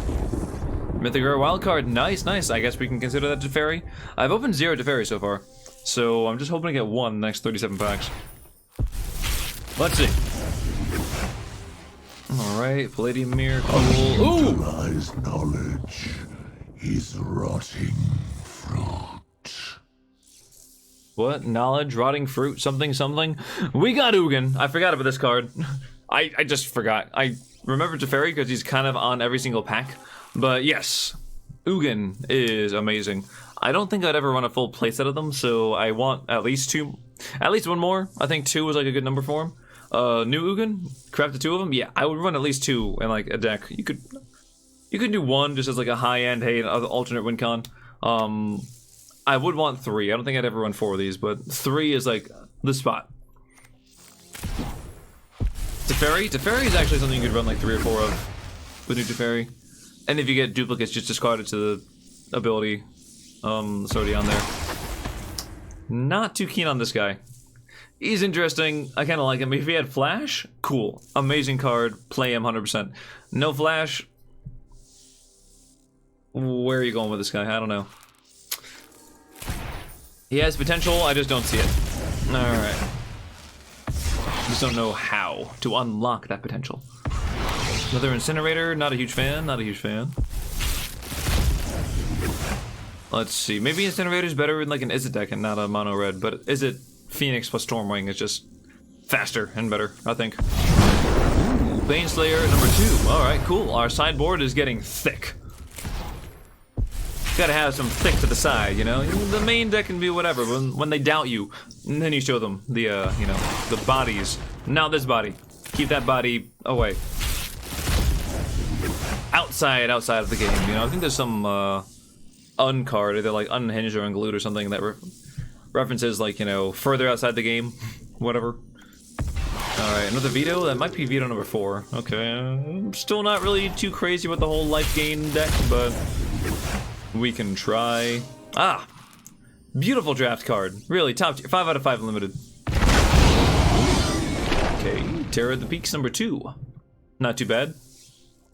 Mythic Rare wild card. Nice, nice. I guess we can consider that Teferi. I've opened 0 Teferi so far. So I'm just hoping to get 1 in the next 37 packs. Let's see. Alright, Palladium Mirror. Cool. Ooh! Utilize knowledge is rotting fruit. What? Knowledge, rotting fruit, something, something? We got Ugin. I forgot about this card. I just forgot. I remember Teferi because he's kind of on every single pack. But yes, Ugin is amazing. I don't think I'd ever run a full playset of them, so I want at least 2. At least 1 more. I think 2 was like a good number for him. New Ugin? Craft the 2 of them? Yeah, I would run at least 2 in like a deck. You could do 1 just as like a high-end, hey, alternate win con. I would want 3. I don't think I'd ever run 4 of these, but 3 is like the spot. Teferi? Teferi is actually something you could run like 3 or 4 of with new Teferi. And if you get duplicates, just discard it to the ability that's already on there. Not too keen on this guy. He's interesting. I kind of like him. If he had Flash, cool. Amazing card. Play him 100%. No Flash. Where are you going with this guy? I don't know. He has potential. I just don't see it. Alright. Just don't know how to unlock that potential. Another Incinerator. Not a huge fan. Not a huge fan. Let's see. Maybe Incinerator's better in like an Izzet deck and not a mono red, but Izzet Phoenix plus Stormwing is just faster and better, I think. Ooh, Baneslayer number 2. Alright, cool. Our sideboard is getting thick. Gotta have some thick to the side, you know? The main deck can be whatever, when they doubt you, and then you show them the, you know, the bodies. Now this body. Keep that body away. Outside of the game, you know? I think there's some, uncard, either like unhinged or unglued or something that references like, you know, further outside the game, whatever. Alright, another veto? That might be veto number 4. Okay, I'm still not really too crazy with the whole life gain deck, but we can try. Ah! Beautiful draft card. Really, top tier. 5 out of 5 limited. Okay, Terror of the Peaks number 2. Not too bad.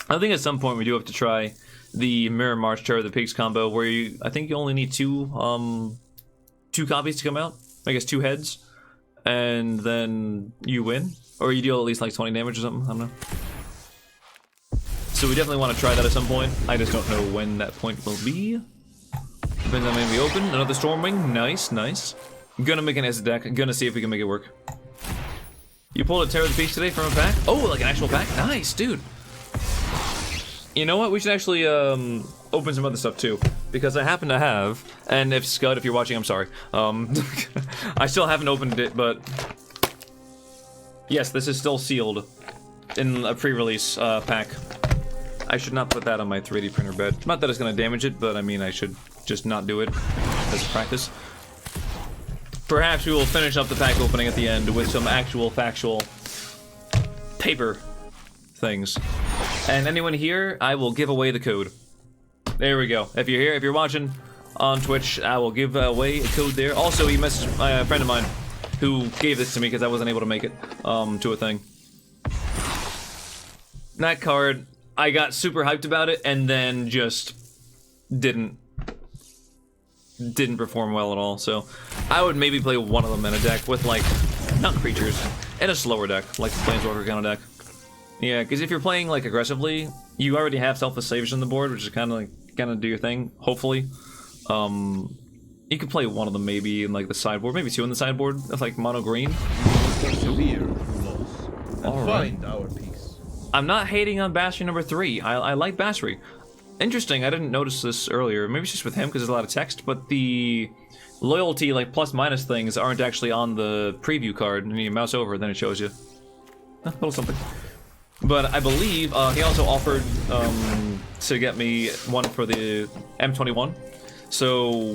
I think at some point we do have to try the Mirror March Terror of the Pigs combo, where I think you only need 2 copies to come out. I guess 2 heads, and then you win, or you deal at least like 20 damage or something. I don't know. So we definitely want to try that at some point. I just don't know when that point will be. Depends on when we open. Another Stormwing. Nice, nice. I'm gonna make an Izzet deck. I'm gonna see if we can make it work. You pulled a Terror of the Pigs today from a pack? Oh, like an actual pack? Nice, dude. You know what? We should actually open some other stuff too, because I happen to have, and if Scud, if you're watching, I'm sorry. I still haven't opened it, but yes, this is still sealed in a pre-release pack. I should not put that on my 3D printer bed. Not that it's gonna damage it, but I mean I should just not do it as a practice. Perhaps we will finish up the pack opening at the end with some actual factual paper things. And anyone here, I will give away the code. There we go. If you're here, if you're watching on Twitch, I will give away a code there. Also, he messaged a friend of mine who gave this to me because I wasn't able to make it to a thing. That card, I got super hyped about it and then just didn't perform well at all. So I would maybe play one of them in a deck with like, not creatures, in a slower deck, like the Planeswalker kind of deck. Yeah, because if you're playing like aggressively, you already have Selfless Saviors on the board, which is kind of like do your thing. Hopefully, you could play one of them maybe in like the sideboard, maybe 2 in the sideboard with like mono green. Persevere through loss and find our peace. I'm not hating on Basri number 3. I like Basri. Interesting. I didn't notice this earlier. Maybe it's just with him because there's a lot of text, but the loyalty like plus minus things aren't actually on the preview card. And you mouse over, then it shows you a little something. But I believe he also offered to get me one for the M21. So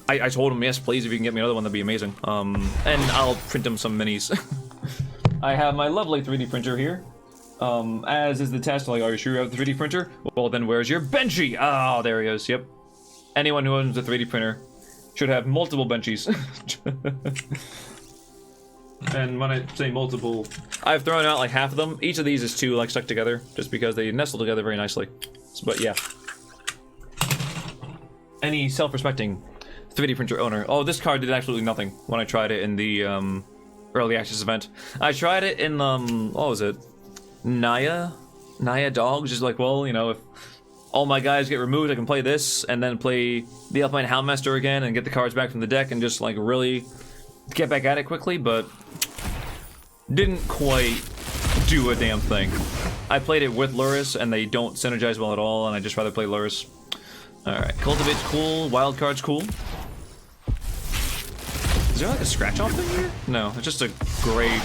I told him, yes, please, if you can get me another one, that'd be amazing. And I'll print him some minis. I have my lovely 3D printer here. As is the test. Like, are you sure you have the 3D printer? Well, then where's your Benchy? Oh, there he is. Yep. Anyone who owns a 3D printer should have multiple Benchies. And when I say multiple, I've thrown out like half of them. Each of these is 2 like stuck together, just because they nestle together very nicely. But yeah. Any self-respecting 3D printer owner. Oh, this card did absolutely nothing when I tried it in the early access event. I tried it in what was it? Naya Dogs. Just like, well, you know, if all my guys get removed, I can play this and then play the Alpine Houndmaster again and get the cards back from the deck and just like really get back at it quickly, but didn't quite do a damn thing. I played it with Luris, and they don't synergize well at all, and I just rather play Luris. Alright, Cultivate's cool, Wildcard's cool. Is there like a scratch-off thing here? No, it's just a gray...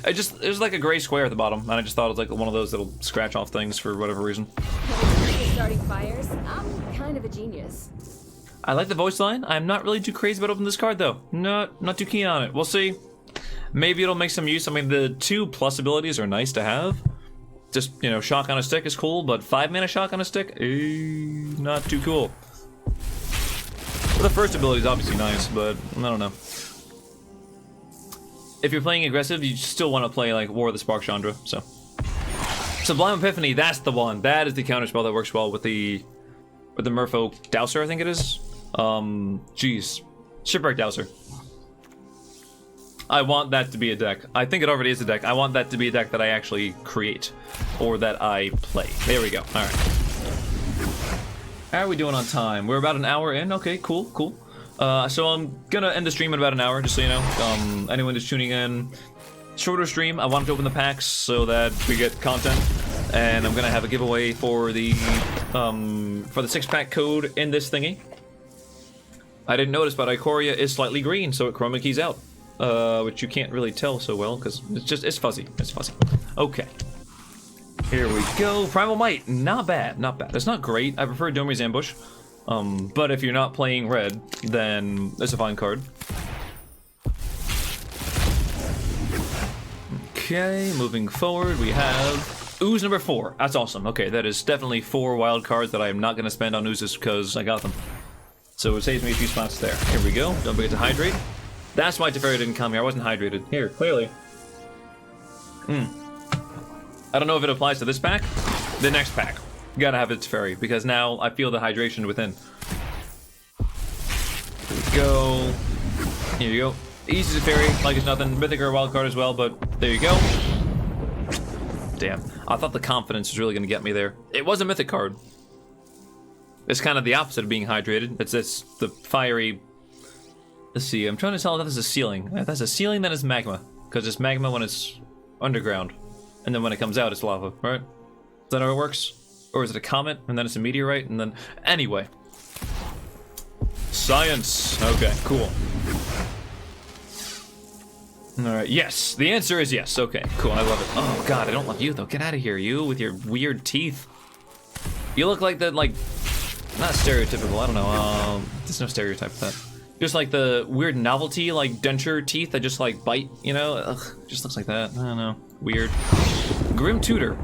There's like a gray square at the bottom, and I just thought it was like one of those little scratch-off things for whatever reason. Starting fires? I'm kind of a genius. I like the voice line. I'm not really too crazy about opening this card, though. Not too keen on it. We'll see. Maybe it'll make some use. I mean, the 2+ abilities are nice to have. Just, you know, shock on a stick is cool, but 5-mana shock on a stick? Not too cool. Well, the first ability is obviously nice, but I don't know. If you're playing aggressive, you still want to play, like, War of the Spark Chandra, so. Sublime Epiphany, that's the one. That is the counterspell that works well with the Merfolk Dowser, I think it is. Jeez. Shipwreck Dowser. I want that to be a deck. I think it already is a deck. I want that to be a deck that I actually create. Or that I play. There we go. Alright. How are we doing on time? We're about an hour in. Okay, cool, cool. So I'm gonna end the stream in about an hour, just so you know. Anyone just tuning in. Shorter stream. I wanted to open the packs so that we get content. And I'm gonna have a giveaway for the 6-pack code in this thingy. I didn't notice, but Ikoria is slightly green, so it chroma keys out. Which you can't really tell so well, because it's fuzzy. It's fuzzy. Okay. Here we go. Primal Might. Not bad, not bad. It's not great. I prefer Domi's Ambush. But if you're not playing red, then it's a fine card. Okay, moving forward, we have Ooze number 4. That's awesome. Okay, that is definitely 4 wild cards that I am not going to spend on Oozes because I got them. So it saves me a few spots there. Here we go. Don't forget to hydrate. That's why Teferi didn't come here. I wasn't hydrated. Here, clearly. I don't know if it applies to this pack. The next pack. You gotta have it Teferi, because now I feel the hydration within. Here we go. Here you go. Easy Teferi, like it's nothing. Mythic or a wild card as well, but there you go. Damn. I thought the confidence was really gonna get me there. It was a mythic card. It's kind of the opposite of being hydrated. It's the fiery... Let's see, I'm trying to tell if that's a ceiling. If that's a ceiling, then it's magma. Because it's magma when it's underground. And then when it comes out, it's lava, right? Is that how it works? Or is it a comet, and then it's a meteorite, and then... Anyway. Science! Okay, cool. Alright, yes! The answer is yes. Okay, cool, I love it. Oh god, I don't love you, though. Get out of here, you, with your weird teeth. You look like the, like... Not stereotypical, I don't know, there's no stereotype for that. Just like the weird novelty, like denture teeth that just like bite, you know? Ugh, just looks like that. I don't know. Weird. Grim Tutor.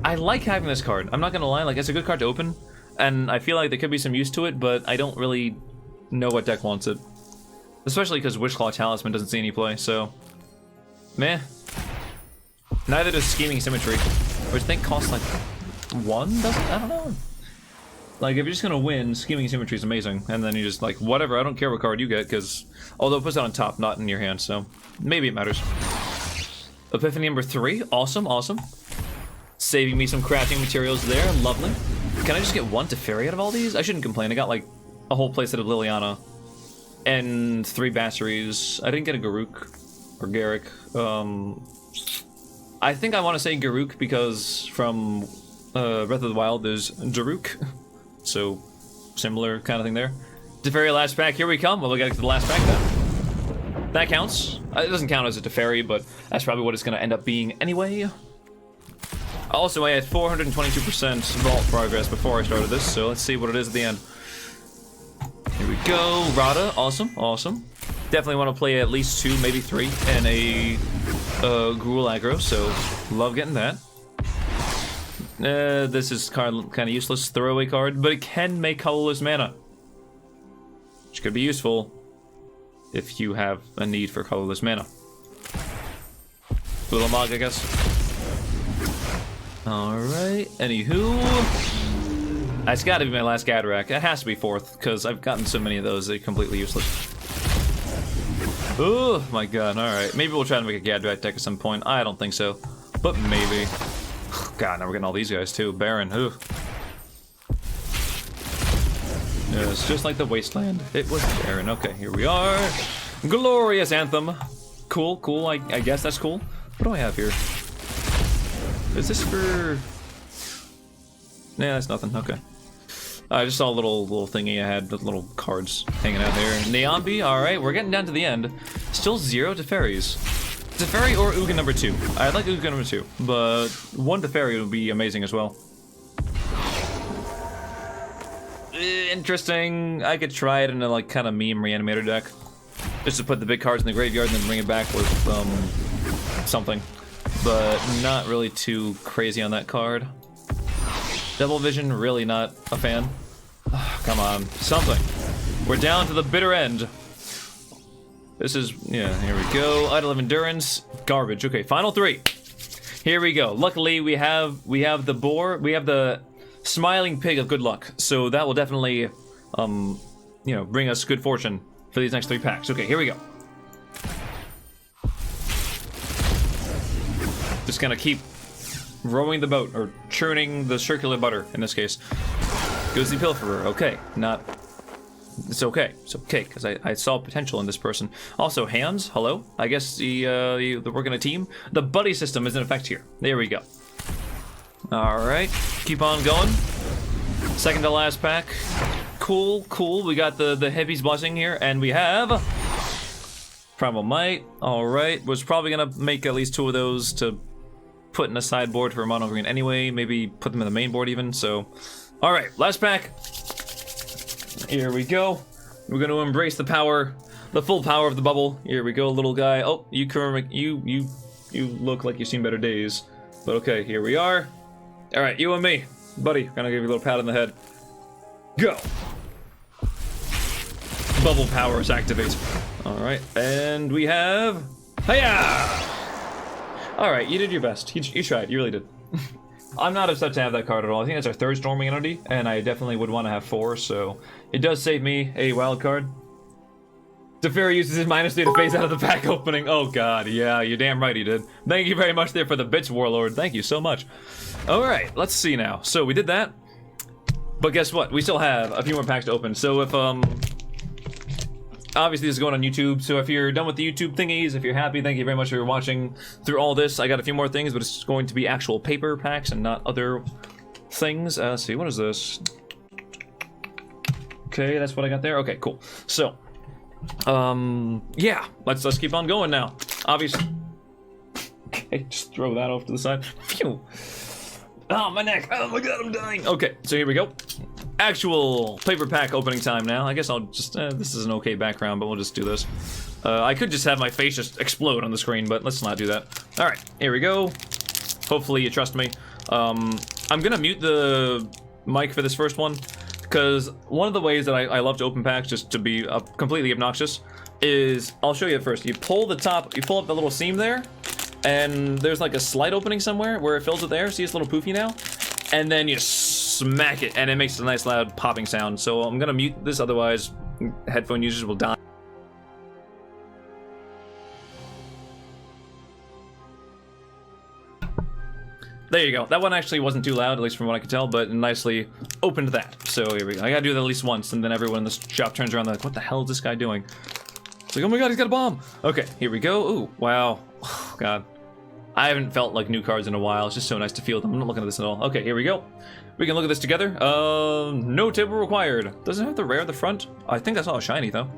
I like having this card. I'm not gonna lie, like it's a good card to open, and I feel like there could be some use to it, but I don't really know what deck wants it. Especially because Witchclaw Talisman doesn't see any play, so... Meh. Neither does Scheming Symmetry, which I think costs like 1, doesn't? I don't know. Like, if you're just gonna win, Scheming Symmetry is amazing, and then you just, like, whatever, I don't care what card you get, because... Although it puts it on top, not in your hand, so... Maybe it matters. Epiphany number 3, awesome, awesome. Saving me some crafting materials there, lovely. Can I just get 1 Teferi out of all these? I shouldn't complain, I got, like, a whole playset of Liliana. And 3 Bassaries. I didn't get a Garruk, or Garruk. I think I want to say Garruk, because from Breath of the Wild, there's Daruk. So, similar kind of thing there. Teferi last pack, here we come. Well, we gotta get to the last pack then. That counts. It doesn't count as a Teferi, but that's probably what it's gonna end up being anyway. Also, I had 422% vault progress before I started this, so let's see what it is at the end. Here we go. Rada, awesome, awesome. Definitely want to play at least 2, maybe 3, and a Gruul aggro, so love getting that. This is kind of useless throwaway card, but it can make colorless mana, which could be useful if you have a need for colorless mana. Ulamog, I guess. Alright, anywho. That's gotta be my last Gadrak. It has to be 4th, because I've gotten so many of those, they're completely useless. Oh my god, alright. Maybe we'll try to make a Gadrak deck at some point. I don't think so, but maybe. God, now we're getting all these guys too. Baron, ooh. Yeah, it's just like the Wasteland. It was Baron. Okay, here we are. Glorious Anthem. Cool, cool. I guess that's cool. What do I have here? Is this for... Nah, that's nothing. Okay. I just saw a little thingy I had with little cards hanging out there. Neonby, alright, we're getting down to the end. Still 0 Teferis. Teferi or Ugin number 2. I'd like Ugin number 2, but 1 Teferi would be amazing as well. Interesting. I could try it in a like kind of meme reanimator deck. just to put the big cards in the graveyard and then bring it back with something. But not really too crazy on that card. Double Vision, really not a fan. Oh, come on, something. We're down to the bitter end. This is, yeah, here we go. Idol of Endurance, garbage. Okay, final 3. Here we go. Luckily, we have the boar. We have the smiling pig of good luck. So that will definitely, you know, bring us good fortune for these next 3 packs. Okay, here we go. Just gonna keep rowing the boat, or churning the circular butter, in this case. Goes the Pilferer. Okay, not... It's okay. It's okay, because I saw potential in this person. Also, hands. Hello? I guess they're working a team. The buddy system is in effect here. There we go. Alright, keep on going. Second to last pack. Cool, cool. We got the Heavy's Blessing here, and we have... Primal Might. Alright, was probably gonna make at least 2 of those to put in a sideboard for mono green anyway. Maybe put them in the main board even, so... Alright, last pack. Here we go. We're gonna embrace the power, the full power of the bubble. Here we go, little guy. Oh, you look like you've seen better days. But okay, here we are. Alright, you and me. Buddy, gonna give you a little pat on the head. Go! Bubble powers activate. Alright, and we have... Hiya! Alright, you did your best. You tried, you really did. I'm not upset to have that card at all. I think that's our 3rd Storming Entity, and I definitely would want to have 4, so it does save me a wild card. Teferi uses his -3 to phase out of the pack opening. Oh god, yeah, you're damn right he did. Thank you very much there for the bits, Warlord. Thank you so much. Alright, let's see now. So we did that, but guess what? We still have a few more packs to open, so if, obviously this is going on YouTube, so if you're done with the YouTube thingies, if you're happy, thank you very much for watching through all this. I got a few more things, but it's going to be actual paper packs and not other things. Let's see, what is this? Okay, that's what I got there. Okay, cool. So, yeah, let's keep on going now. Obviously, okay, just throw that off to the side. Phew. Oh, my neck. Oh my god, I'm dying. Okay, so here we go. Actual paper pack opening time now. I guess I'll just, this is an okay background, but we'll just do this. I could just have my face just explode on the screen, but let's not do that. Alright, here we go. Hopefully you trust me. I'm gonna mute the mic for this first one, because one of the ways that I love to open packs, just to be completely obnoxious, is, I'll show you it first. You pull the top, you pull up the little seam there, and there's like a slight opening somewhere where it fills with air. See, it's a little poofy now? And then you smack it, and it makes a nice loud popping sound. So I'm gonna mute this, otherwise headphone users will die. There you go. That one actually wasn't too loud, at least from what I could tell, but nicely opened that. So here we go. I gotta do that at least once, and then everyone in the shop turns around like, what the hell is this guy doing? It's like, oh my god, he's got a bomb! Okay, here we go. Ooh, wow. Oh, god. I haven't felt like new cards in a while. It's just so nice to feel them. I'm not looking at this at all. Okay, here we go. We can look at this together. No table required. Doesn't it have the rare at the front? I think I saw a shiny, though.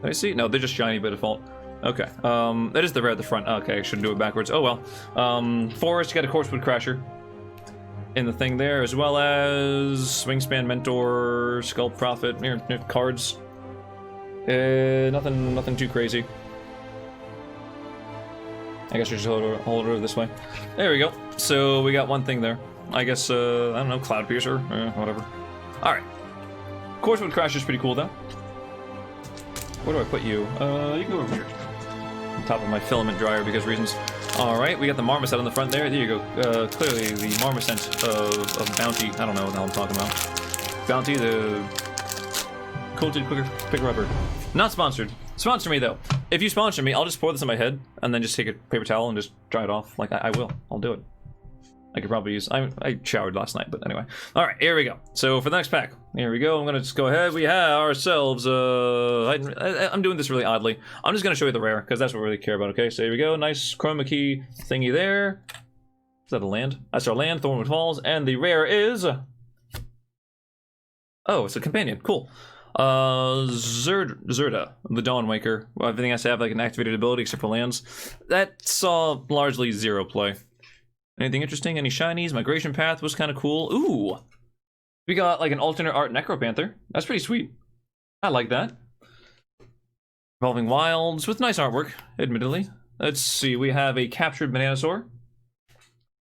Did I see? No, they're just shiny by default. Okay, that is the rare at the front. Okay, I shouldn't do it backwards. Oh well. Forest, you got a Corpsewood Crasher in the thing there, as well as Wingspan Mentor, Skull Prophet, here, cards. Nothing too crazy. I guess we just hold it this way. There we go. So we got one thing there. I guess, I don't know, Cloud Piercer, whatever. Alright. Corpsewood Crasher's pretty cool, though. Where do I put you? You can go over here. On top of my filament dryer because reasons. Alright, we got the Marmoset on the front there. There you go. Clearly the Marmoset of Bounty. I don't know what the hell I'm talking about. Bounty, the Coated Picker-Upper. Not sponsored. Sponsor me, though. If you sponsor me, I'll just pour this on my head and then just take a paper towel and just dry it off. Like, I will. I'll do it. I could probably use... I showered last night, but anyway. Alright, here we go. So, for the next pack, here we go. I'm gonna just go ahead. We have ourselves, I'm doing this really oddly. I'm just gonna show you the rare, because that's what we really care about, okay? So, here we go. Nice chroma key thingy there. Is that a land? That's our land, Thornwood Falls. And the rare is... Oh, it's a companion. Cool. Zerda, the Dawnwaker. Everything has to have like an activated ability except for lands. That saw largely zero play. Anything interesting? Any shinies? Migration Path was kind of cool. Ooh! We got like an alternate art Necropanther. That's pretty sweet. I like that. Evolving Wilds with nice artwork, admittedly. Let's see, we have a captured Bananasaur.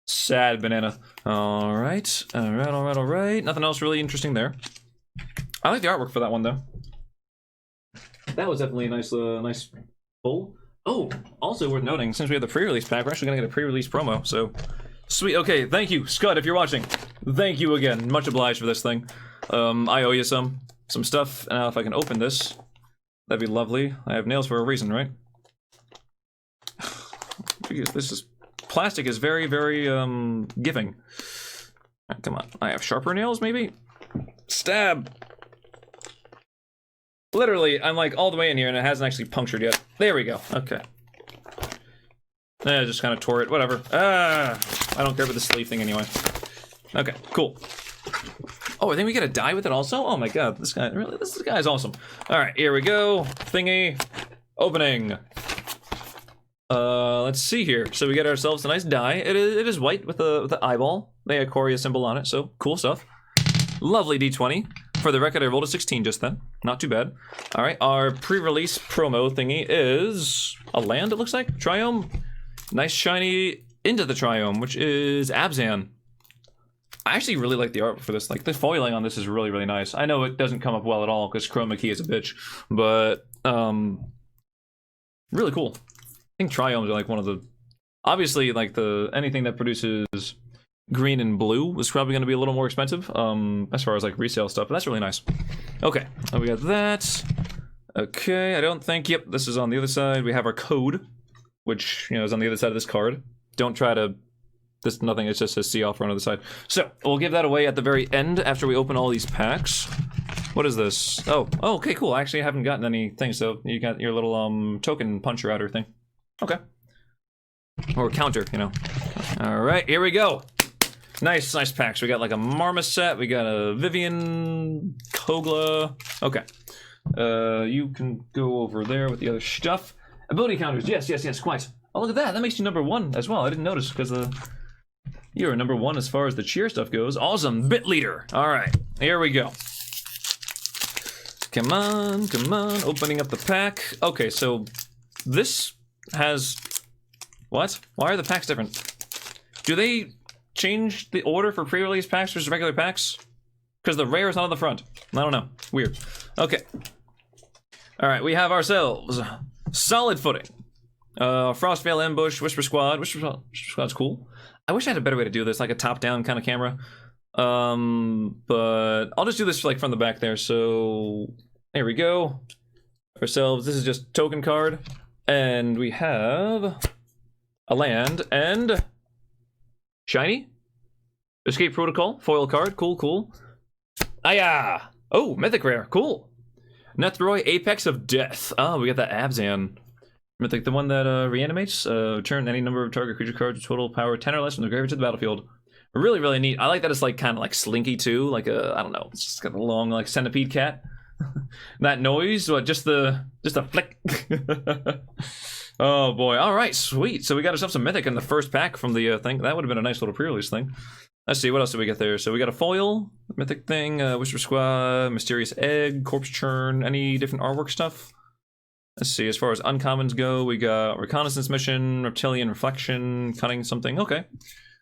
Sad banana. Alright, alright. Nothing else really interesting there. I like the artwork for that one, though. That was definitely a nice, nice pull. Oh, also worth noting, since we have the pre-release pack, we're actually gonna get a pre-release promo, so... Sweet, okay, thank you, Scud, if you're watching. Thank you again, much obliged for this thing. I owe you some stuff, and now if I can open this, that'd be lovely. I have nails for a reason, right? This is... Plastic is very, very, giving. Right, come on, I have sharper nails, maybe? Stab! Literally, I'm like all the way in here and it hasn't actually punctured yet. There we go, okay. I just kind of tore it, whatever. I don't care about the sleeve thing anyway. Okay, cool. Oh, I think we get a die with it also? Oh my god, this guy is awesome. Alright, here we go. Thingy. Opening. Let's see here. So we get ourselves a nice die. It is white with the eyeball. The Ikoria symbol on it, so cool stuff. Lovely D20. For the record, I rolled a 16 just then. Not too bad. Alright, our pre-release promo thingy is a land, it looks like. Triome. Nice shiny into the Triome, which is Abzan. I actually really like the art for this. Like, the foiling on this is really, really nice. I know it doesn't come up well at all, because chroma key is a bitch. But, really cool. I think Triomes are like one of the... Obviously, like, anything that produces green and blue is probably going to be a little more expensive, as far as, like, resale stuff. But that's really nice. Okay, we got that. Okay, I don't think... Yep, this is on the other side. We have our code, which, you know, is on the other side of this card. Don't try to... This nothing, it's just a see off on the other side. So, we'll give that away at the very end after we open all these packs. What is this? Oh, okay, cool. I actually haven't gotten anything, so you got your little, token puncher outer thing. Okay. Or counter, you know. Alright, here we go. Nice packs. We got like a Marmoset, we got a Vivian, Kogla. Okay. You can go over there with the other stuff. Ability counters, yes, quite. Oh, look at that. That makes you number 1 as well. I didn't notice because you're number 1 as far as the cheer stuff goes. Awesome. Bit leader. All right. Here we go. Come on. Opening up the pack. Okay, so this has... What? Why are the packs different? Do they change the order for pre-release packs versus regular packs? Because the rare is not on the front. I don't know. Weird. Okay. All right, we have ourselves Solid Footing. Frostvale Ambush, Whisper Squad. Whisper Squad's cool. I wish I had a better way to do this, like a top-down kind of camera. But I'll just do this like from the back there. So there we go. Ourselves. This is just token card, and we have a land and shiny Escape Protocol foil card. Cool. Aya! Oh, mythic rare. Cool. Nethroi Apex of Death. Oh, we got that Abzan. Mythic, the one that reanimates. Return any number of target creature cards with total power 10 or less from the graveyard to the battlefield. Really, really neat. I like that it's like kind of like slinky too. Like a, I don't know, it's just got a long like centipede cat. That noise, what? Just a flick. Oh boy! All right, sweet. So we got ourselves some mythic in the first pack from the thing. That would have been a nice little pre-release thing. Let's see, what else did we get there? So we got a foil, mythic thing, Whisper Squad, Mysterious Egg, Corpse Churn, any different artwork stuff? Let's see, as far as uncommons go, we got Reconnaissance Mission, Reptilian Reflection, Cunning something. Okay.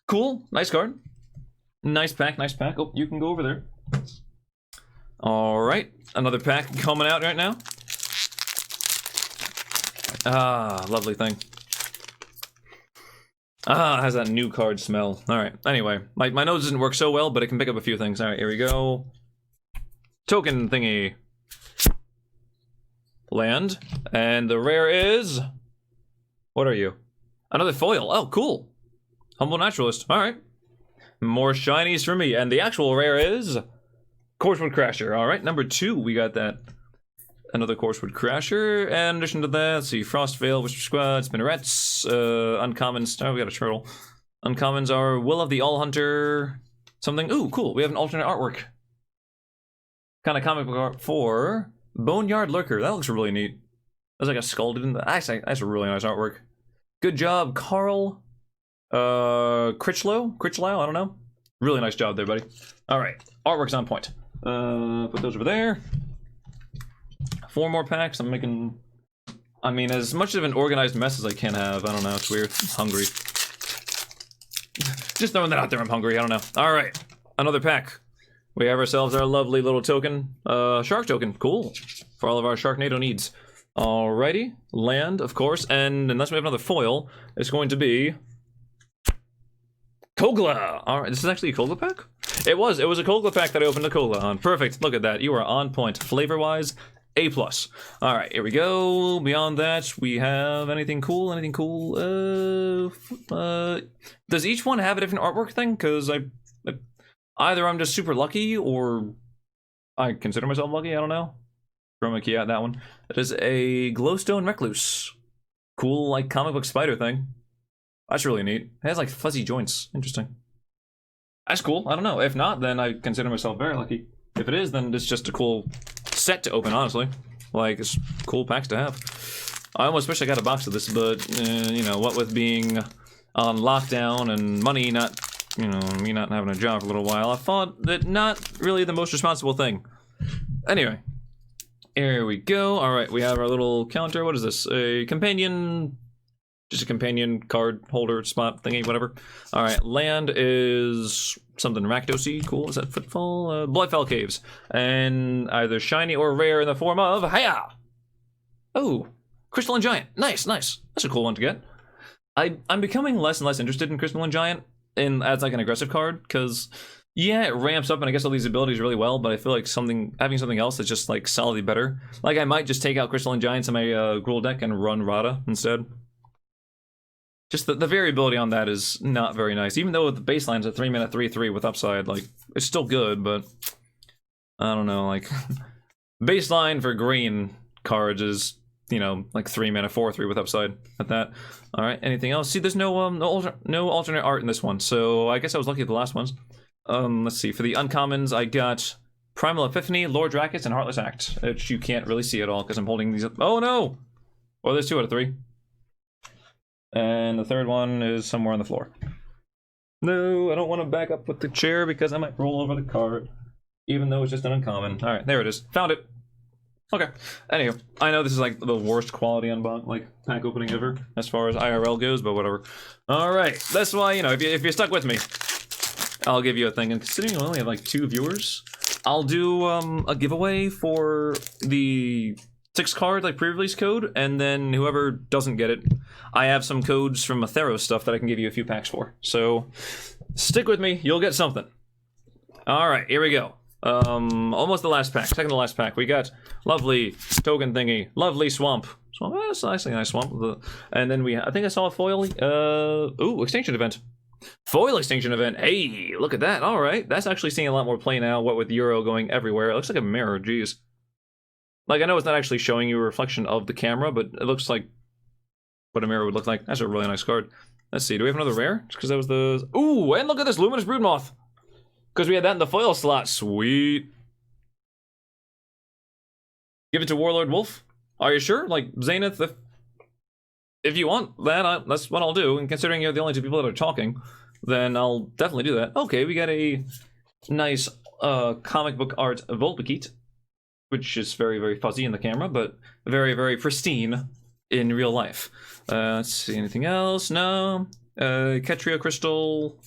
Cool. Nice card. Nice pack. Oh, you can go over there. Alright. Another pack coming out right now. Ah, lovely thing. Ah, it has that new card smell. Alright, anyway. My nose doesn't work so well, but it can pick up a few things. Alright, here we go. Token thingy. Land. And the rare is... What are you? Another foil. Oh, cool. Humble Naturalist. Alright. More shinies for me. And the actual rare is... Coursewood Crasher. Alright, number 2. We got that. Another Coursewood Crasher. And in addition to that, let's see. Frostvale, Whisper Squad, Spinnerets, Uncommons. Oh, we got a turtle. Uncommons are Will of the All Hunter. Something. Ooh, cool. We have an alternate artwork. Kind of comic book art for... Boneyard Lurker. That looks really neat. There's like a skull in the... Actually, that's a really nice artwork. Good job, Carl. Critchlow? I don't know. Really nice job there, buddy. Alright. Artwork's on point. Put those over there. 4 more packs. I'm making I mean, as much of an organized mess as I can have. I don't know, it's weird. I'm hungry. Just throwing that out there, I'm hungry, I don't know. Alright, another pack. We have ourselves our lovely little token. Shark token, cool. For all of our Sharknado needs. Alrighty, land, of course, and unless we have another foil, it's going to be... Kogla! Alright, this is actually a Kogla pack? It was a Kogla pack that I opened a Kogla on. Perfect, look at that, you are on point. Flavor-wise, A+. Alright, here we go. Beyond that, we have anything cool? Anything cool? Does each one have a different artwork thing? Because either I'm just super lucky, or I consider myself lucky, I don't know. Chroma key out that one. It is a glowstone recluse. Cool, like, comic book spider thing. That's really neat. It has, like, fuzzy joints. Interesting. That's cool, I don't know. If not, then I consider myself very lucky. If it is, then it's just a cool set to open, honestly. Like, it's cool packs to have. I almost wish I got a box of this, but, you know, what with being on lockdown and money not, you know, me not having a job for a little while, I thought that not really the most responsible thing. Anyway. Here we go. Alright, we have our little counter. What is this? A companion... Just a companion card holder spot thingy, whatever. Alright, land is something Rakdosy. Cool. Is that Footfall? Bloodfell Caves. And either shiny or rare in the form of... Hiya! Oh, Crystalline Giant. Nice, nice. That's a cool one to get. I'm becoming less and less interested in Crystalline Giant as like an aggressive card, because... Yeah, it ramps up and I guess all these abilities really well, but I feel like having something else that's just like solidly better. Like I might just take out Crystalline Giants in my Gruul deck and run Rada instead. Just the variability on that is not very nice. Even though the baseline's a 3-mana 3/3 with upside, like, it's still good, but... I don't know, like... baseline for green cards is, you know, like 3-mana 4/3 with upside at that. Alright, anything else? See, there's no alternate art in this one, so I guess I was lucky at the last ones. Let's see, for the uncommons, I got Primal Epiphany, Lord Rackets, and Heartless Act, which you can't really see at all, because I'm holding these up. Oh no! Well, there's 2 out of 3. And the third one is somewhere on the floor. No, I don't want to back up with the chair, because I might roll over the card, even though it's just an uncommon. Alright, there it is. Found it! Okay. Anywho, I know this is like the worst quality pack opening ever, as far as IRL goes, but whatever. Alright, that's why, you know, if you're stuck with me, I'll give you a thing, and considering we only have like 2 viewers, I'll do a giveaway for the 6 card like pre-release code, and then whoever doesn't get it, I have some codes from Atheros stuff that I can give you a few packs for. So stick with me, you'll get something. Alright, here we go. Almost the last pack, second to last pack. We got lovely token thingy, lovely swamp. That's actually a nice swamp. And then I think I saw a foil. Ooh, extinction event. Foil extinction event. Hey, look at that. All right, that's actually seeing a lot more play now. What with Euro going everywhere, it looks like a mirror. Jeez. Like I know it's not actually showing you a reflection of the camera, but it looks like what a mirror would look like. That's a really nice card. Let's see. Do we have another rare? Because that was the. Ooh, and look at this Luminous Broodmoth. Because we had that in the foil slot. Sweet. Give it to Warlord Wolf. Are you sure? Like Zenith, if you want that, that's what I'll do. And considering you're the only 2 people that are talking, then I'll definitely do that. Okay, we got a nice comic book art Volbekeet, which is very, very fuzzy in the camera, but very, very pristine in real life. Let's see, anything else? No. Ketria Crystal,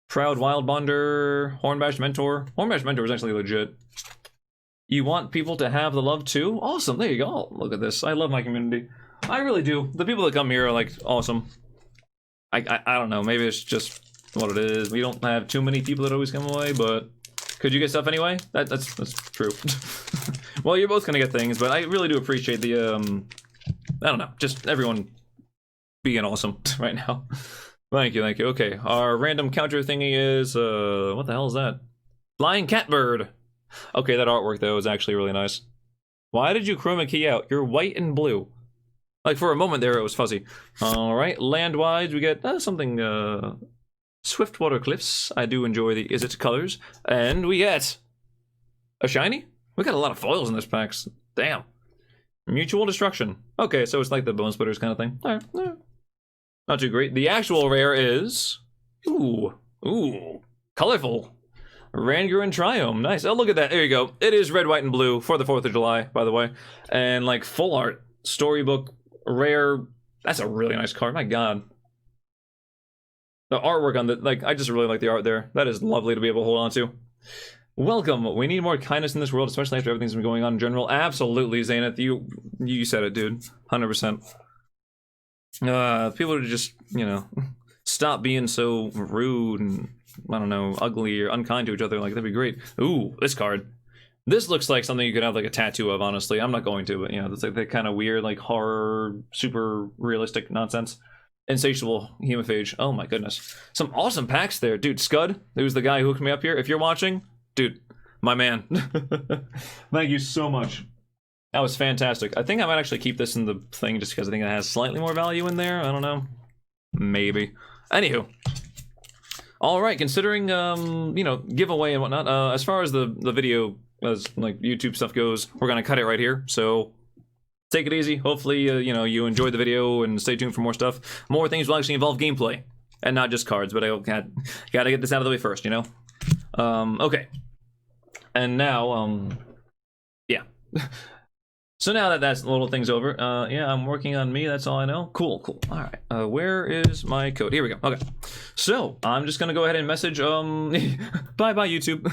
Proud Wild Bonder, Hornbash Mentor. Hornbash Mentor is actually legit. You want people to have the love too? Awesome, there you go. Oh, look at this. I love my community. I really do. The people that come here are like awesome. I don't know, maybe it's just what it is. We don't have too many people that always come away, but could you get stuff anyway? That's true. Well, you're both gonna get things, but I really do appreciate the I don't know, just everyone being awesome right now. Thank you, thank you. Okay, our random counter thingy is what the hell is that? Flying Catbird. Okay, that artwork though is actually really nice. Why did you chroma key out? You're white and blue. Like for a moment there it was fuzzy. Alright, land-wise we get something Swiftwater Cliffs. I do enjoy the Izzet colors. And we get a shiny? We got a lot of foils in this pack. Damn. Mutual Destruction. Okay, so it's like the Bone Splitters kind of thing. Alright, not too great. The actual rare is... Ooh, colorful. Rangoon Triome, nice. Oh, look at that, there you go. It is red, white, and blue for the 4th of July, by the way. And like full art. storybook, rare. That's a really nice card. My God. The artwork on the, like, I just really like the art there. That is lovely to be able to hold on to. Welcome. We need more kindness in this world, especially after everything's been going on in general. Absolutely, Zayneth. You said it, dude. 100%. People to just, you know, stop being so rude and, I don't know, ugly or unkind to each other. Like, that'd be great. Ooh, this card. This looks like something you could have, like, a tattoo of, honestly. I'm not going to, but, you know, it's like that kind of weird, like, horror, super realistic nonsense. Insatiable Hemophage. Oh, my goodness. Some awesome packs there. Dude, Scud, who's the guy who hooked me up here. If you're watching, dude, my man. Thank you so much. That was fantastic. I think I might actually keep this in the thing just because I think it has slightly more value in there. I don't know. Maybe. Anywho. Alright, considering, you know, giveaway and whatnot, as far as the video, as, like, YouTube stuff goes, we're gonna cut it right here, so take it easy. Hopefully, you know, you enjoyed the video and stay tuned for more stuff. More things will actually involve gameplay, and not just cards, but I gotta get this out of the way first, you know? Okay. And now, yeah. So now that that little thing's over, yeah, I'm working on me, that's all I know. Cool, cool. Alright, where is my code? Here we go. Okay. So, I'm just gonna go ahead and message, bye-bye, YouTube.